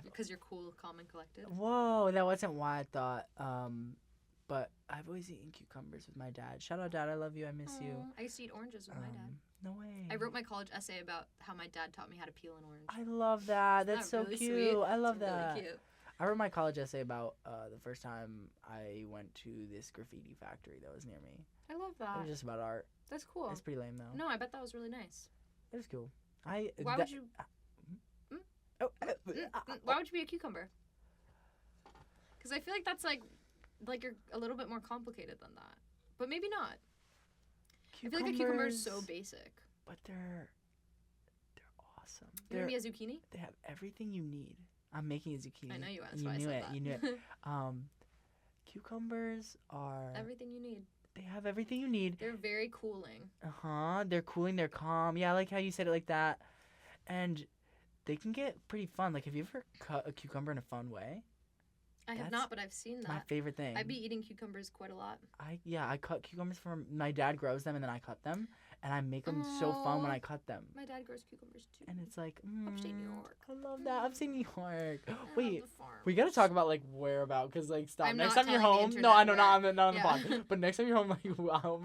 Because you're cool, calm, and collected. Whoa, that wasn't why I thought. But I've always eaten cucumbers with my dad. Shout out, Dad. I love you. I miss you. I used to eat oranges with my dad. No way. I wrote my college essay about how my dad taught me how to peel an orange. I love that. That's so really cute. Sweet? I love It's that. Really cute. I wrote my college essay about the first time I went to this graffiti factory that was near me. I love It that. was just about art. That's cool. It's pretty lame though. No, I bet that was really nice. It was cool. Why would you? Why would you be a cucumber? Because I feel like that's like you're a little bit more complicated than that, but maybe not. I feel like a cucumber is so basic. But they're awesome. You want to be a zucchini? They have everything you need. I'm making a zucchini. I know you are. That's why I said that. You knew it. Cucumbers are everything you need. They have everything you need. They're very cooling. They're cooling. They're calm. Yeah, I like how you said it like that. And they can get pretty fun. Like, have you ever cut a cucumber in a fun way? I have not, but I've seen that. My favorite thing. I'd be eating cucumbers quite a lot. I cut cucumbers from my dad grows them and then I cut them and I make them so fun when I cut them. My dad grows cucumbers too. And it's like Upstate New York. I love that. Upstate New York. Wait, we gotta talk about like whereabouts because like stop. I'm next not time you're telling the home. No, I know internet not on the pod. But next time you're home, like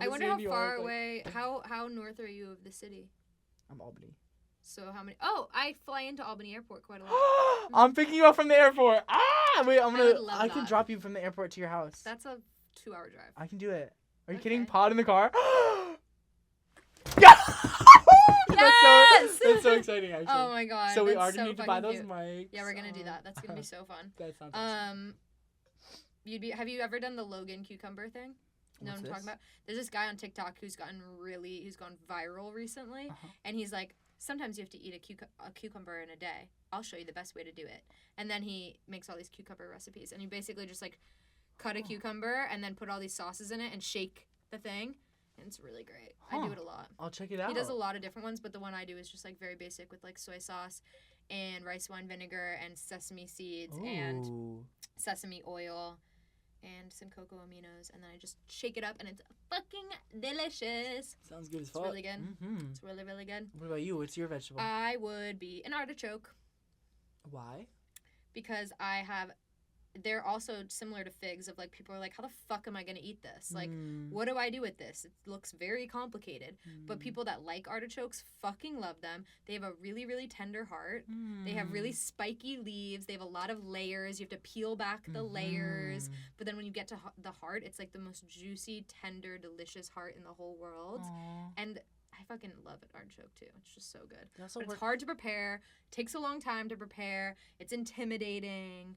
I wonder how far away. How north are you of the city? I'm Albany. So how many? Oh, I fly into Albany Airport quite a lot. I'm picking you up from the airport. Wait, I can that. drop you from the airport to your house. That's a 2-hour drive. I can do it. Are you Okay. kidding? Pod in the car? Yeah! Yes! That's so exciting, actually. Oh my god. So we that's already so need to buy those cute. mics. Yeah, we're gonna do that. That's gonna be so fun. That sounds awesome. Have you ever done the Logan cucumber thing? Know what I'm talking about? There's this guy on TikTok who's gone viral recently, and he's like, sometimes you have to eat a cucumber in a day. I'll show you the best way to do it. And then he makes all these cucumber recipes, and you basically just like cut a cucumber and then put all these sauces in it and shake the thing, and it's really great. I do it a lot. I'll check it out. He does a lot of different ones, but the one I do is just like very basic with like soy sauce and rice wine vinegar and sesame seeds and sesame oil and some cocoa aminos, and then I just shake it up, and it's fucking delicious. Sounds good as fuck. It's really good. Mm-hmm. It's really, really good. What about you? What's your vegetable? I would be an artichoke Why? because they're also similar to figs of like people are like, how the fuck am I going to eat this? Like, what do I do with this? It looks very complicated. But people that like artichokes fucking love them. They have a really, really tender heart. They have really spiky leaves. They have a lot of layers. You have to peel back the layers. But then when you get to the heart, it's like the most juicy, tender, delicious heart in the whole world. Aww. And I fucking love an artichoke too. It's just so good. But it's hard to prepare. Takes a long time to prepare. It's intimidating.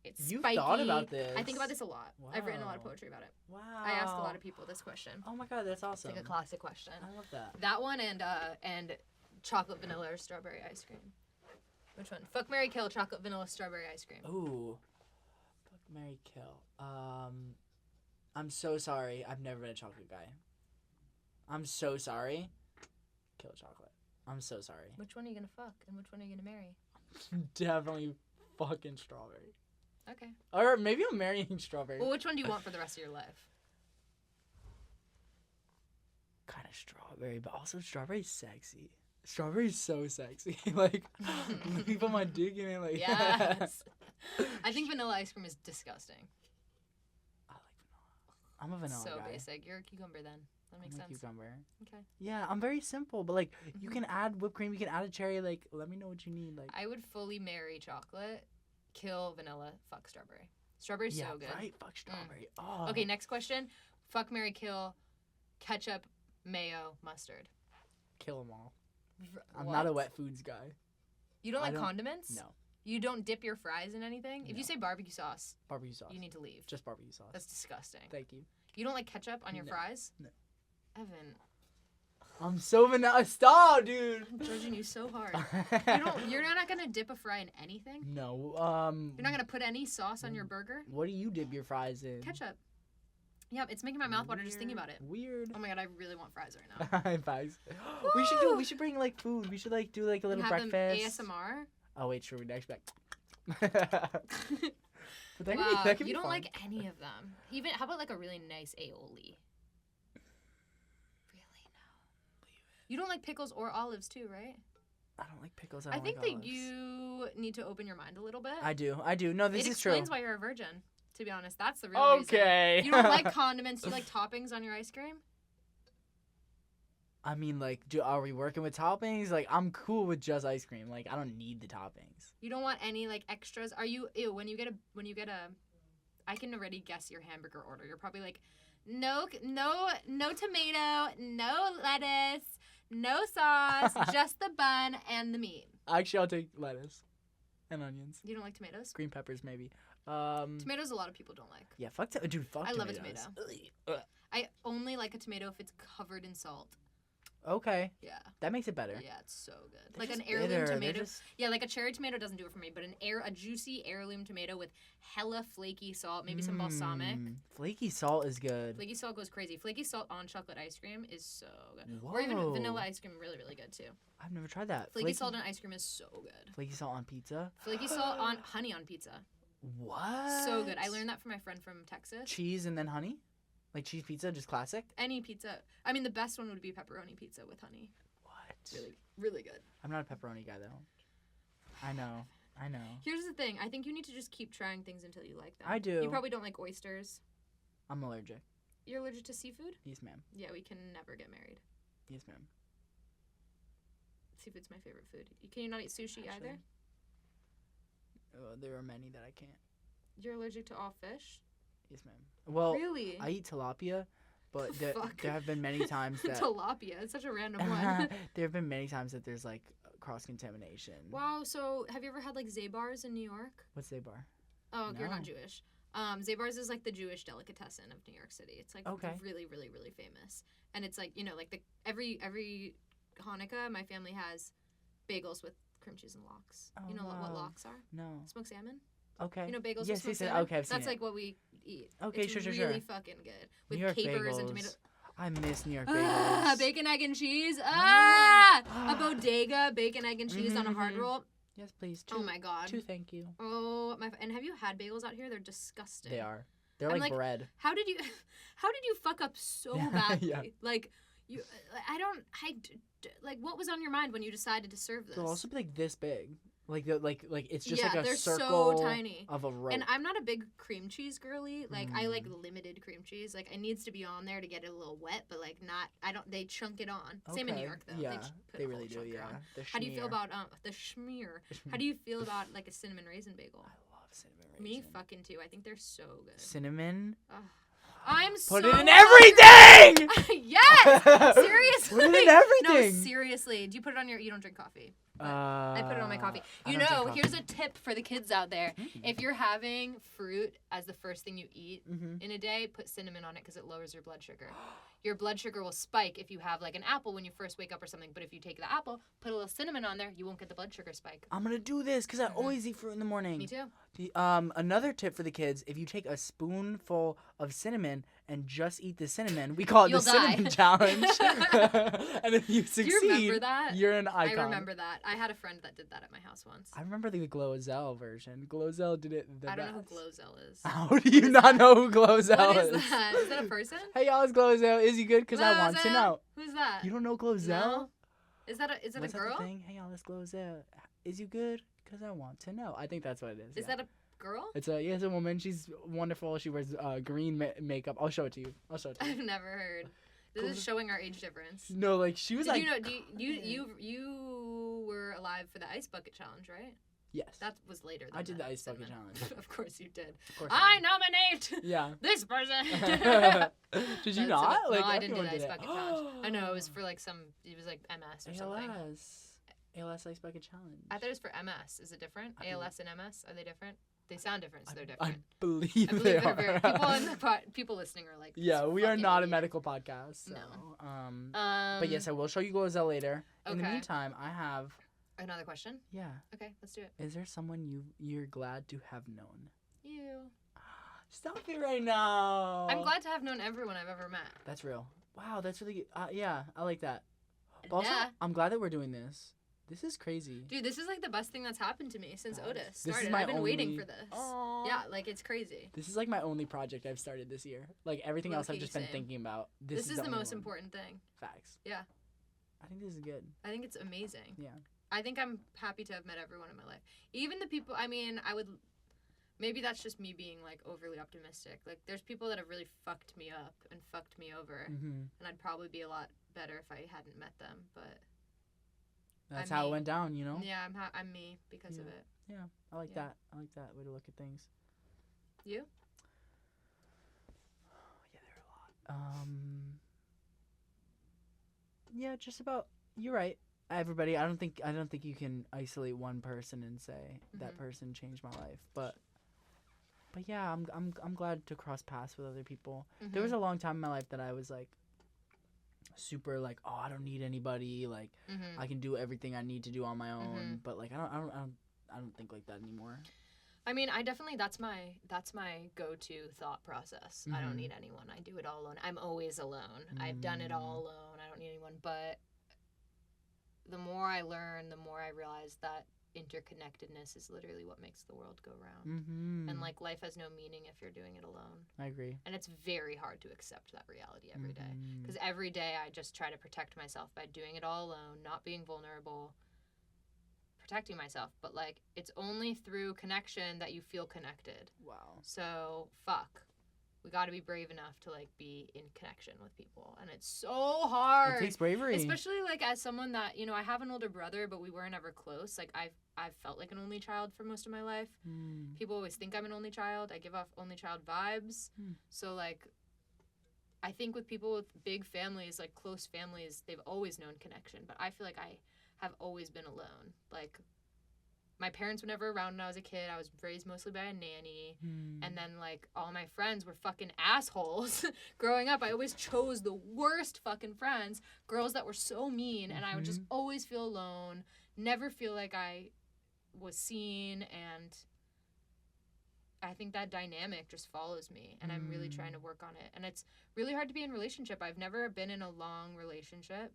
It's You've spiky. thought about this. I think about this a lot. Wow. I've written a lot of poetry about it. Wow. I ask a lot of people this question. Oh my god, that's awesome. It's like a classic question. I love that. That one and chocolate vanilla or strawberry ice cream. Which one? Fuck, marry, kill, chocolate vanilla strawberry ice cream. Ooh. Fuck, marry, kill. I'm so sorry. I've never been a chocolate guy. I'm so sorry. Kill chocolate. I'm so sorry. Which one are you gonna fuck and which one are you gonna marry? Definitely fucking strawberry. Okay. Or maybe I'm marrying strawberry. Well, which one do you want for the rest of your life? Kind of strawberry, but also strawberry's sexy. Strawberry's so sexy. Like, let me put my dick in it. Like, yes. I think vanilla ice cream is disgusting. I like vanilla. I'm a vanilla So guy. basic. You're a cucumber then. That makes I'm sense. a cucumber. Okay. Yeah, I'm very simple, but like, you can add whipped cream, you can add a cherry. Like, let me know what you need. Like, I would fully marry chocolate, kill vanilla, fuck strawberry. Strawberry's yeah, so good. right. Fuck strawberry. Oh. Okay, next question. Fuck, marry, kill, ketchup, mayo, mustard. Kill them all. I'm What? not a wet foods guy. You don't I like don't- condiments? No. You don't dip your fries in anything? If you No. say barbecue sauce, Barbecue sauce. you need to leave. Just barbecue sauce. That's disgusting. Thank you. You don't like ketchup on your No. fries? No. Evan, I'm so vanilla. Stop, dude. I'm judging you so hard. you You're not gonna dip a fry in anything? No. You're not gonna put any sauce on your burger? What do you dip your fries in? Ketchup. Yeah, it's making my mouth water just thinking about it. Weird. Oh my god, I really want fries right now. Facts. We should bring like food. We should like do like a little have breakfast. them ASMR. Oh wait, sure, we next back. But that Wow, that could you be don't fun. like any of them. Even how about like a really nice aioli? Really no. You don't like pickles or olives too, right? I don't like pickles. I think like that olives. you need to open your mind a little bit. I do. No, this it is true. explains why you're a virgin. To be honest, that's the real reason. Okay. You don't like condiments. Do you like toppings on your ice cream? I mean, like, are we working with toppings? Like, I'm cool with just ice cream. Like, I don't need the toppings. You don't want any like extras. Are you when you get a I can already guess your hamburger order. You're probably like, no tomato, no lettuce, no sauce, just the bun and the meat. Actually, I'll take lettuce and onions. You don't like tomatoes? Green peppers, maybe. Tomatoes a lot of people don't like. Yeah, dude, fuck I love a tomatoes. tomato. I only like a tomato if it's covered in salt. Okay, Yeah. that makes it better. Yeah, it's so good. They're Like just an heirloom bitter. They're tomato. just- Yeah, like a cherry tomato doesn't do it for me, but a juicy heirloom tomato with hella flaky salt, maybe some balsamic. Flaky salt is good. Flaky salt goes crazy. Flaky salt on chocolate ice cream is so good. Whoa. Or even vanilla ice cream, really, really good too. I've never tried that. Flaky salt on ice cream is so good. Flaky salt on pizza. Flaky salt on honey on pizza. What? So good. I learned that from my friend from Texas. Cheese and then honey, like cheese pizza, just classic. Any pizza. I mean, the best one would be pepperoni pizza with honey. What? Really, really good. I'm not a pepperoni guy though. I know. Here's the thing. I think you need to just keep trying things until you like them. I do. You probably don't like oysters. I'm allergic. You're allergic to seafood? Yes, ma'am. Yeah, we can never get married. Yes, ma'am. Seafood's my favorite food. Can you not eat sushi either? There are many that I can't. You're allergic to all fish? Yes, ma'am. Well, Really? I eat tilapia, but Fuck. there have been many times that Tilapia. It's such a random one. there have been many times that there's like cross contamination. Wow, so have you ever had like Zabar's in New York? What's Zabar? Oh, you're not No. Jewish. Zabar's is like the Jewish delicatessen of New York City. It's like Okay. really, really, really famous. And it's like, like every Hanukkah, my family has bagels with cream cheese and lox. Oh, You know what wow. lox are? No. Smoked salmon? Okay. You know bagels Yes, with smoked yes, salmon? okay, I've seen That's it. like what we eat. Okay, it's sure. really fucking good. With New York capers and bagels. tomato. I miss New York bagels. Bacon, egg, and cheese. A bodega, bacon, egg, and cheese on a hard Mhm. roll. Yes, please. Oh my god. Thank you. Oh my! And have you had bagels out here? They're disgusting. They are. They're I'm like like, bread. How did you fuck up so Yeah, badly? yeah. Like like what was on your mind when you decided to serve this? They'll also be like this big. Like it's just yeah, like a they're circle so tiny. of a rope. And I'm not a big cream cheese girly. Like I like limited cream cheese. Like it needs to be on there to get it a little wet, but like not. I don't. They chunk it on. Same in New Okay, York though. Yeah, put they a whole really do. chunker Yeah. on. The How do you feel schmear. about the schmear? How do you feel about like a cinnamon raisin bagel? I love cinnamon Me raisin. fucking too. I think they're so good. Cinnamon. Ugh. I'm so Put it in everything. Yes. Seriously. Put it in No, everything. seriously. Do you put it on your? You don't drink coffee. I I put it on my coffee. I You don't drink know, coffee. here's a tip for the kids out there. Mm. If you're having fruit as the first thing you eat Mhm. in a day, put cinnamon on it because it lowers your blood sugar. Your blood sugar will spike if you have like an apple when you first wake up or something. But if you take the apple, put a little cinnamon on there, you won't get the blood sugar spike. I'm gonna do this because I always eat fruit in the morning. Me too. Another tip for the kids: if you take a spoonful of cinnamon and just eat the cinnamon, we call it You'll the cinnamon die. challenge. And if you Do succeed, you remember that? you're an icon. I remember that. I had a friend that did that at my house once. I remember the Glozell version. Glozell did it the I don't know best. who Glozell is. How do you not know who Glozell What is that? Is that a person? Hey y'all, it's Glozell. Is he good? Because I want to Glozell? know. Who's that? You don't know Glozell? No. Is that a What's girl? that the thing? Hey y'all, it's Glozell. Is you good? Because I want to know. I think that's what it is. Is yeah. that a girl? It's a woman. She's wonderful. She wears green makeup. I'll show it to you. I've never heard. This is showing our age difference. No, like she was Did like. you know? You were alive for the ice bucket challenge, right? Yes. That was later. Than I did the ice cinnamon. bucket challenge. Of course you did. Of course I nominate Yeah. this person. Did you That's not? it. Like No, I didn't do everyone the ice did it. bucket challenge. I know it was for like it was like MS or something. ALS ice bucket challenge. I thought it was for MS. Is it different? I ALS and MS, are they different? They sound different, so they're I different. believe I believe they they're are. very people in the people listening are like, Yeah, "This we are fucking not a idiot." medical podcast. So, No. but yes, I will show you Glozell later. In the Okay. meantime, I have. Another question. Yeah. Okay, let's do it. Is there someone you're glad to have known? You. Stop it right now. I'm glad to have known everyone I've ever met. That's real. Wow, that's really good. Yeah, I like that. But also, Yeah. I'm glad that we're doing this. This is crazy. Dude, this is like the best thing that's happened to me since Guys, Otis this is started. my I've been waiting only- for this. Aw. Yeah, like it's crazy. This is like my only project I've started this year. Like everything else I've Low-key, just been same. thinking about. This is the only most one. important thing. Facts. Yeah. I think this is good. I think it's amazing. Yeah. I think I'm happy to have met everyone in my life. Even the people, I mean, I would, maybe that's just me being like overly optimistic. Like there's people that have really fucked me up and fucked me over. Mm-hmm. And I'd probably be a lot better if I hadn't met them. But That's I'm how it me. went down, you know? yeah, I'm me because of Yeah. it. Yeah. I like Yeah. that. I like that way to look at things. You? Yeah, there are a lot. Yeah, just about. You're right. Everybody, I don't think you can isolate one person and say that Mhm. person changed my life. But yeah, I'm glad to cross paths with other people. There was a long time in my life that I was like super like, oh, I don't need anybody. Like Mm-hmm. I can do everything I need to do on my own. Mhm. But like I don't think like that anymore. I mean, I definitely that's my go-to thought process. I don't Mhm. need anyone. I do it all alone. I'm always alone. I've done it all alone. I don't need anyone. But the more I learn, the more I realize that interconnectedness is literally what makes the world go round. Mm-hmm. And like life has no meaning if you're doing it alone. I agree. And it's very hard to accept that reality every day. Mhm. Because every day I just try to protect myself by doing it all alone, not being vulnerable, protecting myself. But like it's only through connection that you feel connected. Wow. So fuck. We got to be brave enough to like be in connection with people, and it's so hard. It takes bravery. Especially like as someone that, you know, I have an older brother, but we weren't ever close. Like I've felt like an only child for most of my life. Mm. People always think I'm an only child. I give off only child vibes. Hmm. So like I think with people with big families, like close families, they've always known connection, but I feel like I have always been alone. Like my parents were never around when I was a kid. I was raised mostly by a nanny. Mm. And then, like, all my friends were fucking assholes. Growing up, I always chose the worst fucking friends, girls that were so mean, and I would just always feel alone, never feel like I was seen, and I think that dynamic just follows me, and I'm really trying to work on it. And it's really hard to be in a relationship. I've never been in a long relationship.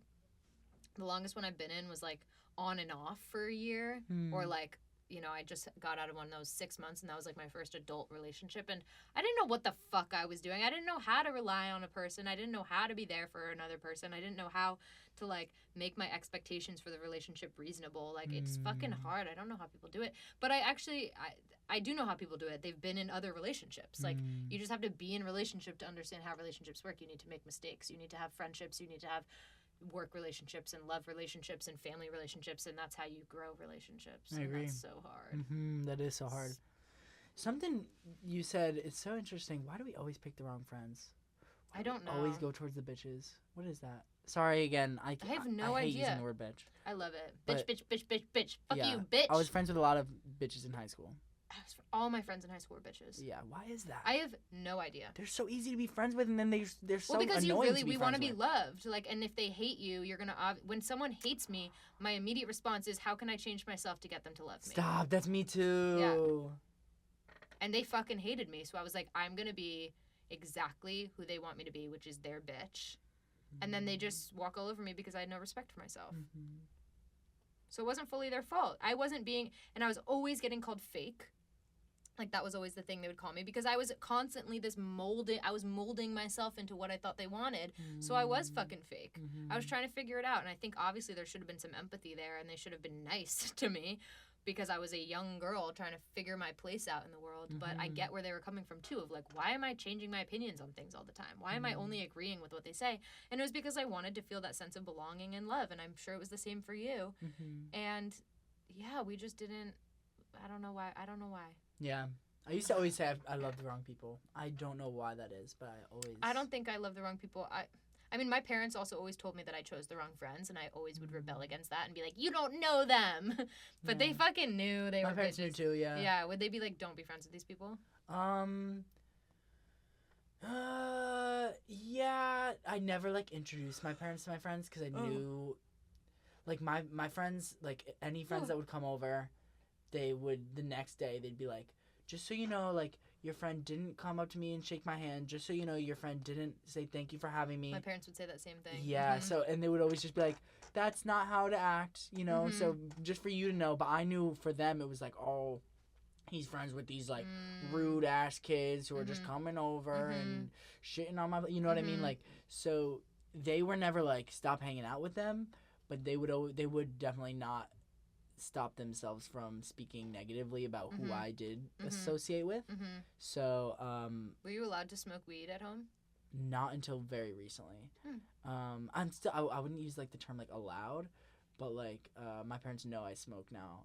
The longest one I've been in was, like, on and off for a year, or like, you know, I just got out of one of those 6 months, and that was like my first adult relationship, and I didn't know what the fuck I was doing. I didn't know how to rely on a person. I didn't know how to be there for another person. I didn't know how to like make my expectations for the relationship reasonable. Like it's fucking hard. I don't know how people do it, but I do know how people do it. They've been in other relationships. Like you just have to be in a relationship to understand how relationships work. You need to make mistakes. You need to have friendships. You need to have work relationships and love relationships and family relationships, and that's how you grow relationships. I agree. And that's so hard. That is so hard. Something you said, it's so interesting. Why do we always pick the wrong friends? Why I do we don't know. Always go towards the bitches. What is that? Sorry again. I have no I hate idea. using the word bitch. I love it. But- Bitch. Fuck yeah, you, bitch. I was friends with a lot of bitches in high school. All my friends in high school were bitches. Yeah, why is that? I have no idea. They're so easy to be friends with, and then they're so Well, because annoying to be we want to friends be with. loved. Like, and if they hate you, you're gonna. When someone hates me, my immediate response is, how can I change myself to get them to love me? Stop. That's me too. And they fucking hated me, so I was like, I'm gonna be exactly who they want me to be, which is their bitch. And then they just walk all over me because I had no respect for myself. So it wasn't fully their fault. I wasn't being, and I was always getting called fake. Like that was always the thing they would call me because I was constantly I was molding myself into what I thought they wanted. So I was fucking fake. I was trying to figure it out. And I think obviously there should have been some empathy there and they should have been nice to me because I was a young girl trying to figure my place out in the world. But I get where they were coming from too, of like, why am I changing my opinions on things all the time? Why am I only agreeing with what they say? And it was because I wanted to feel that sense of belonging and love. And I'm sure it was the same for you. And yeah, we just didn't, I don't know why. Yeah. I used to always say I love the wrong people. I don't know why that is, but I don't think I love the wrong people. I mean, my parents also always told me that I chose the wrong friends, and I always would rebel against that and be like, you don't know them. But they fucking knew they My were parents knew bitches. too, yeah. Yeah, would they be like, don't be friends with these people? Yeah, I never like introduced my parents to my friends because I knew, like my friends, like any friends that would come over, they would the next day they'd be like, just so you know, like your friend didn't come up to me and shake my hand. Just so you know, your friend didn't say thank you for having me. My parents would say that same thing. Yeah, so, and they would always just be like, that's not how to act, you know, so just for you to know. But I knew for them, it was like, oh, he's friends with these, like, rude-ass kids who are just coming over and shitting on my, you know what I mean? Like, so they were never, like, stop hanging out with them, but they would definitely not stop themselves from speaking negatively about who I did associate with. So, were you allowed to smoke weed at home? Not until very recently. I'm still, I wouldn't use, like, the term, like, allowed, but, like, my parents know I smoke now.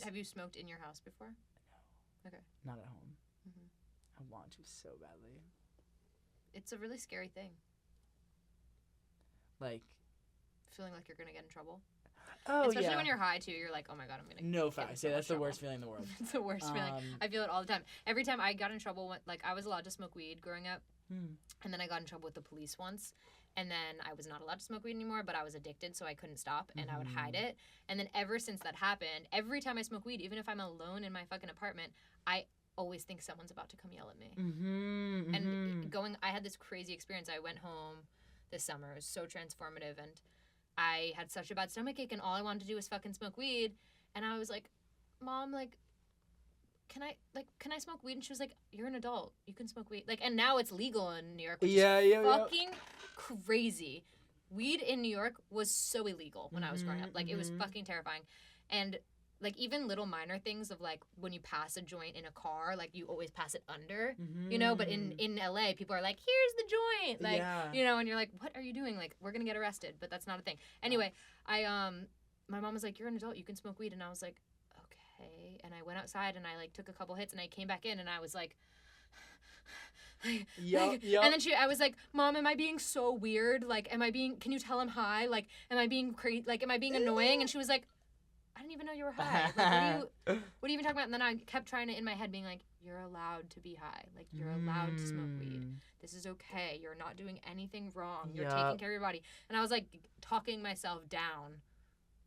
Have you smoked in your house before? No. Okay. Not at home. I want to so badly. It's a really scary thing. Like, feeling like you're gonna get in trouble. Oh, especially when you're high too. You're like, oh my god, I'm gonna. No facts. Yeah, that's the worst feeling in the world. It's the worst feeling. I feel it all the time. Every time I got in trouble, like I was allowed to smoke weed growing up, and then I got in trouble with the police once, and then I was not allowed to smoke weed anymore. But I was addicted, so I couldn't stop, and I would hide it. And then ever since that happened, every time I smoke weed, even if I'm alone in my fucking apartment, I always think someone's about to come yell at me. And I had this crazy experience. I went home this summer. It was so transformative, and I had such a bad stomachache, and all I wanted to do was fucking smoke weed. And I was like, Mom, like, can I smoke weed? And she was like, you're an adult. You can smoke weed. Like, and now it's legal in New York, which is fucking crazy. Weed in New York was so illegal when I was growing up. Like, it was fucking terrifying. And, like, even little minor things of, like, when you pass a joint in a car, like, you always pass it under, you know? But in LA, people are like, here's the joint. Like, you know, and you're like, what are you doing? Like, we're going to get arrested. But that's not a thing. Anyway, my mom was like, you're an adult. You can smoke weed. And I was like, okay. And I went outside and I, like, took a couple hits and I came back in and I was like, and then I was like, Mom, am I being so weird? Like, can you tell I'm high? Like, am I being crazy? Like, am I being annoying? And she was like, I didn't even know you were high. Like, what are you even talking about? And then I kept trying to, in my head, being like, you're allowed to be high. Like, you're allowed to smoke weed. This is okay. You're not doing anything wrong. You're taking care of your body. And I was, like, talking myself down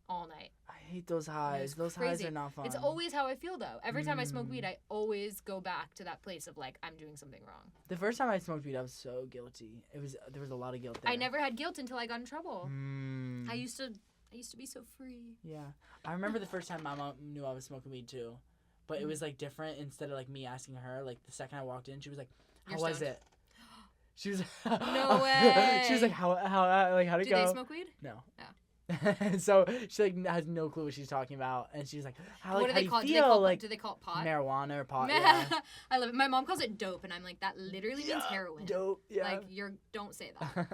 all night. I hate those highs. Those highs are not fun. It's always how I feel, though. Every time I smoke weed, I always go back to that place of, like, I'm doing something wrong. The first time I smoked weed, I was so guilty. There was a lot of guilt there. I never had guilt until I got in trouble. I used to be so free. Yeah. I remember the first time my mom knew I was smoking weed, too. But it was, like, different. Instead of, like, me asking her, like, the second I walked in, she was like, how was it? She was no way. She was like, how'd it go? Do they smoke weed? No. No. So she like has no clue what she's talking about, and she's like, what do they call? Do they call it pot? Marijuana or pot? Yeah. I love it. My mom calls it dope, and I'm like, that literally means heroin. Dope. Yeah. Like, don't say that.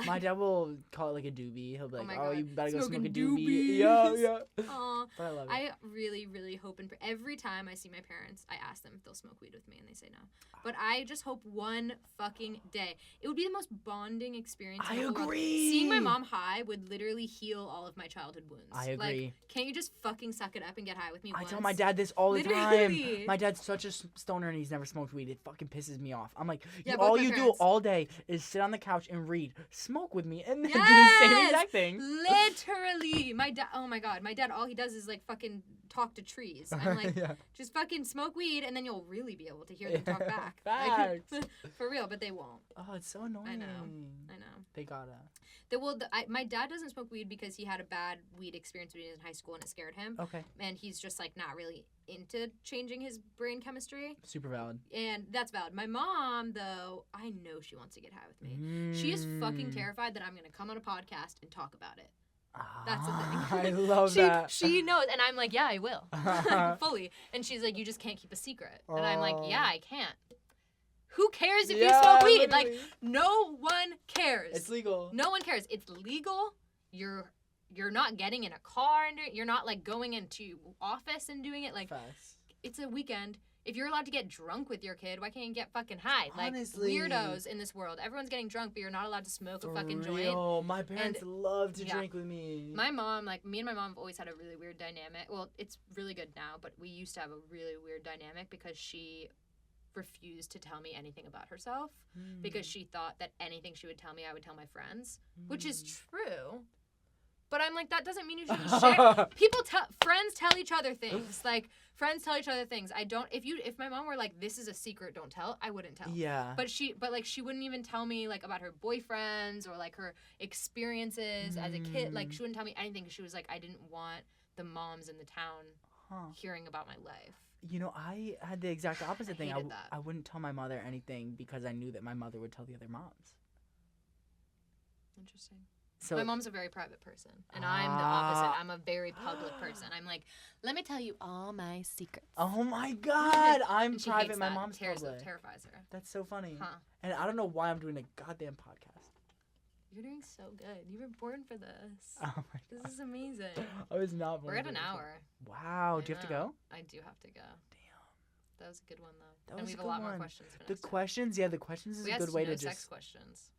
My dad will call it like a doobie. He'll be like, oh you better go smoke a doobie. Yeah. Aw. But I love it. I really, really hope, and every time I see my parents, I ask them if they'll smoke weed with me, and they say no. But I just hope one fucking day. It would be the most bonding experience. I agree. Seeing my mom high would literally heal all of my childhood wounds. I agree. Like, can't you just fucking suck it up and get high with me once? I tell my dad this all the Literally. time. My dad's such a stoner and he's never smoked weed. It fucking pisses me off. I'm like, yeah, all you do all day is sit on the couch and read. Smoke with me and then do the same exact thing. Literally. My dad, oh my god. My dad, all he does is like fucking talk to trees. I'm like, just fucking smoke weed and then you'll really be able to hear them talk back. Like, for real, but they won't. Oh, it's so annoying. I know. They gotta. My dad doesn't smoke weed because he had a bad weed experience when he was in high school and it scared him. Okay. And he's just like not really into changing his brain chemistry. Super valid. And that's valid. My mom, though, I know she wants to get high with me. She is fucking terrified that I'm going to come on a podcast and talk about it. That's the thing. I love that. She knows. And I'm like, yeah, I will. Fully. And she's like, you just can't keep a secret. And I'm like, yeah, I can't. Who cares if you smoke weed? Literally. Like, no one cares. It's legal. No one cares. It's legal. You're not getting in a car and you're not like going into office and doing it. Like, Facts. It's a weekend. If you're allowed to get drunk with your kid, why can't you get fucking high? Honestly. Like, weirdos in this world. Everyone's getting drunk, but you're not allowed to smoke a fucking For real. joint. My parents love to drink with me. My mom, like, me and my mom have always had a really weird dynamic. Well, it's really good now, but we used to have a really weird dynamic because she refused to tell me anything about herself because she thought that anything she would tell me, I would tell my friends, which is true. But I'm like, that doesn't mean you should share. Friends tell each other things. Like, friends tell each other things. If my mom were like, this is a secret, don't tell, I wouldn't tell. Yeah. But she wouldn't even tell me, like, about her boyfriends or, like, her experiences as a kid. Like, she wouldn't tell me anything. She was like, I didn't want the moms in the town hearing about my life. You know, I had the exact opposite thing. hated that. I wouldn't tell my mother anything because I knew that my mother would tell the other moms. Interesting. So my mom's a very private person, and I'm the opposite. I'm a very public person. I'm like, let me tell you all my secrets. Oh my God, I'm and she private. hates My that. mom's public. Terrifies her. That's so funny. Huh. And I don't know why I'm doing a goddamn podcast. You're doing so good. You were born for this. Oh my God. This is amazing. I was not born We're at for an this. hour. Wow. Do you have to go? I do have to go. Damn. That was a good one, though. That and was we a have a good lot one. more questions for The next time. questions is We a asked good way no to sex just. questions.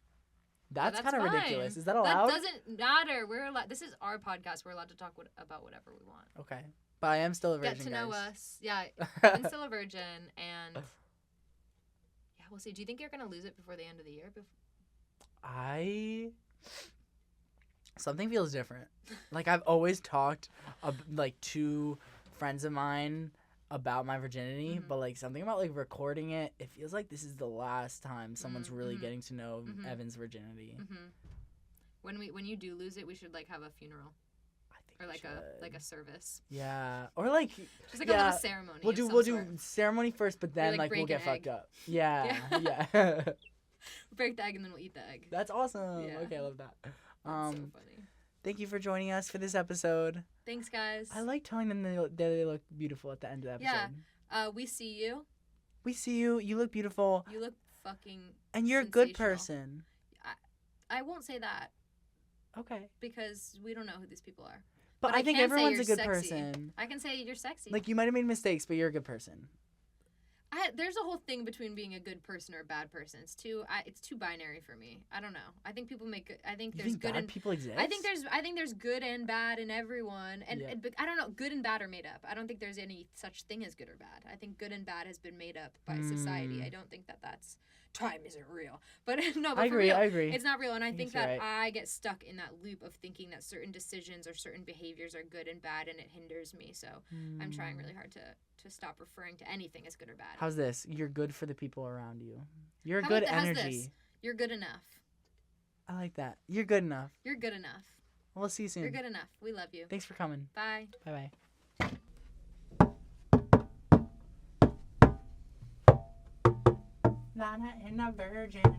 That's kind of fine. ridiculous. Is that allowed? That doesn't matter. We're allowed. This is our podcast. We're allowed to talk about whatever we want. Okay. But I am still a virgin. Get to know guys. us. Yeah, I'm still a virgin, and yeah, we'll see. Do you think you're gonna lose it before the end of the year? Something feels different. Like I've always talked, like to friends of mine about my virginity, but like something about like recording it. It feels like this is the last time someone's really getting to know Evan's virginity. When you do lose it, we should like have a funeral. I think Or we like should. a service. Yeah, or like Just like a little ceremony. We'll do ceremony first, but then like, we'll break get an fucked egg. up. Yeah, yeah. Break the egg and then we'll eat the egg. That's awesome. Yeah. Okay, I love that. That's so funny. Thank you for joining us for this episode. Thanks, guys. I like telling them that they look beautiful at the end of the episode. Yeah. We see you. We see you. You look beautiful. You look fucking And you're a good sensational. person. I won't say that Okay. because we don't know who these people are. But I think can say everyone's a you're good sexy. person. I can say you're sexy. Like, you might have made mistakes, but you're a good person. There's a whole thing between being a good person or a bad person. It's too binary for me. I don't know. I think people make good. I think You there's think good bad and people exist? I think there's good and bad in everyone, and, Yeah. and I don't know. Good and bad are made up. I don't think there's any such thing as good or bad. I think good and bad has been made up by society. I don't think that's time isn't real. But no, but I for agree. real, I agree. it's not real, and I think you're that right. I get stuck in that loop of thinking that certain decisions or certain behaviors are good and bad, and it hinders me. So I'm trying really hard to stop referring to anything as good or bad. How's this? You're good for the people around you. You're How good about how's energy. this? You're good enough. I like that. You're good enough. You're good enough. We'll see you soon. You're good enough. We love you. Thanks for coming. Bye. Bye bye. Lana and a virgin.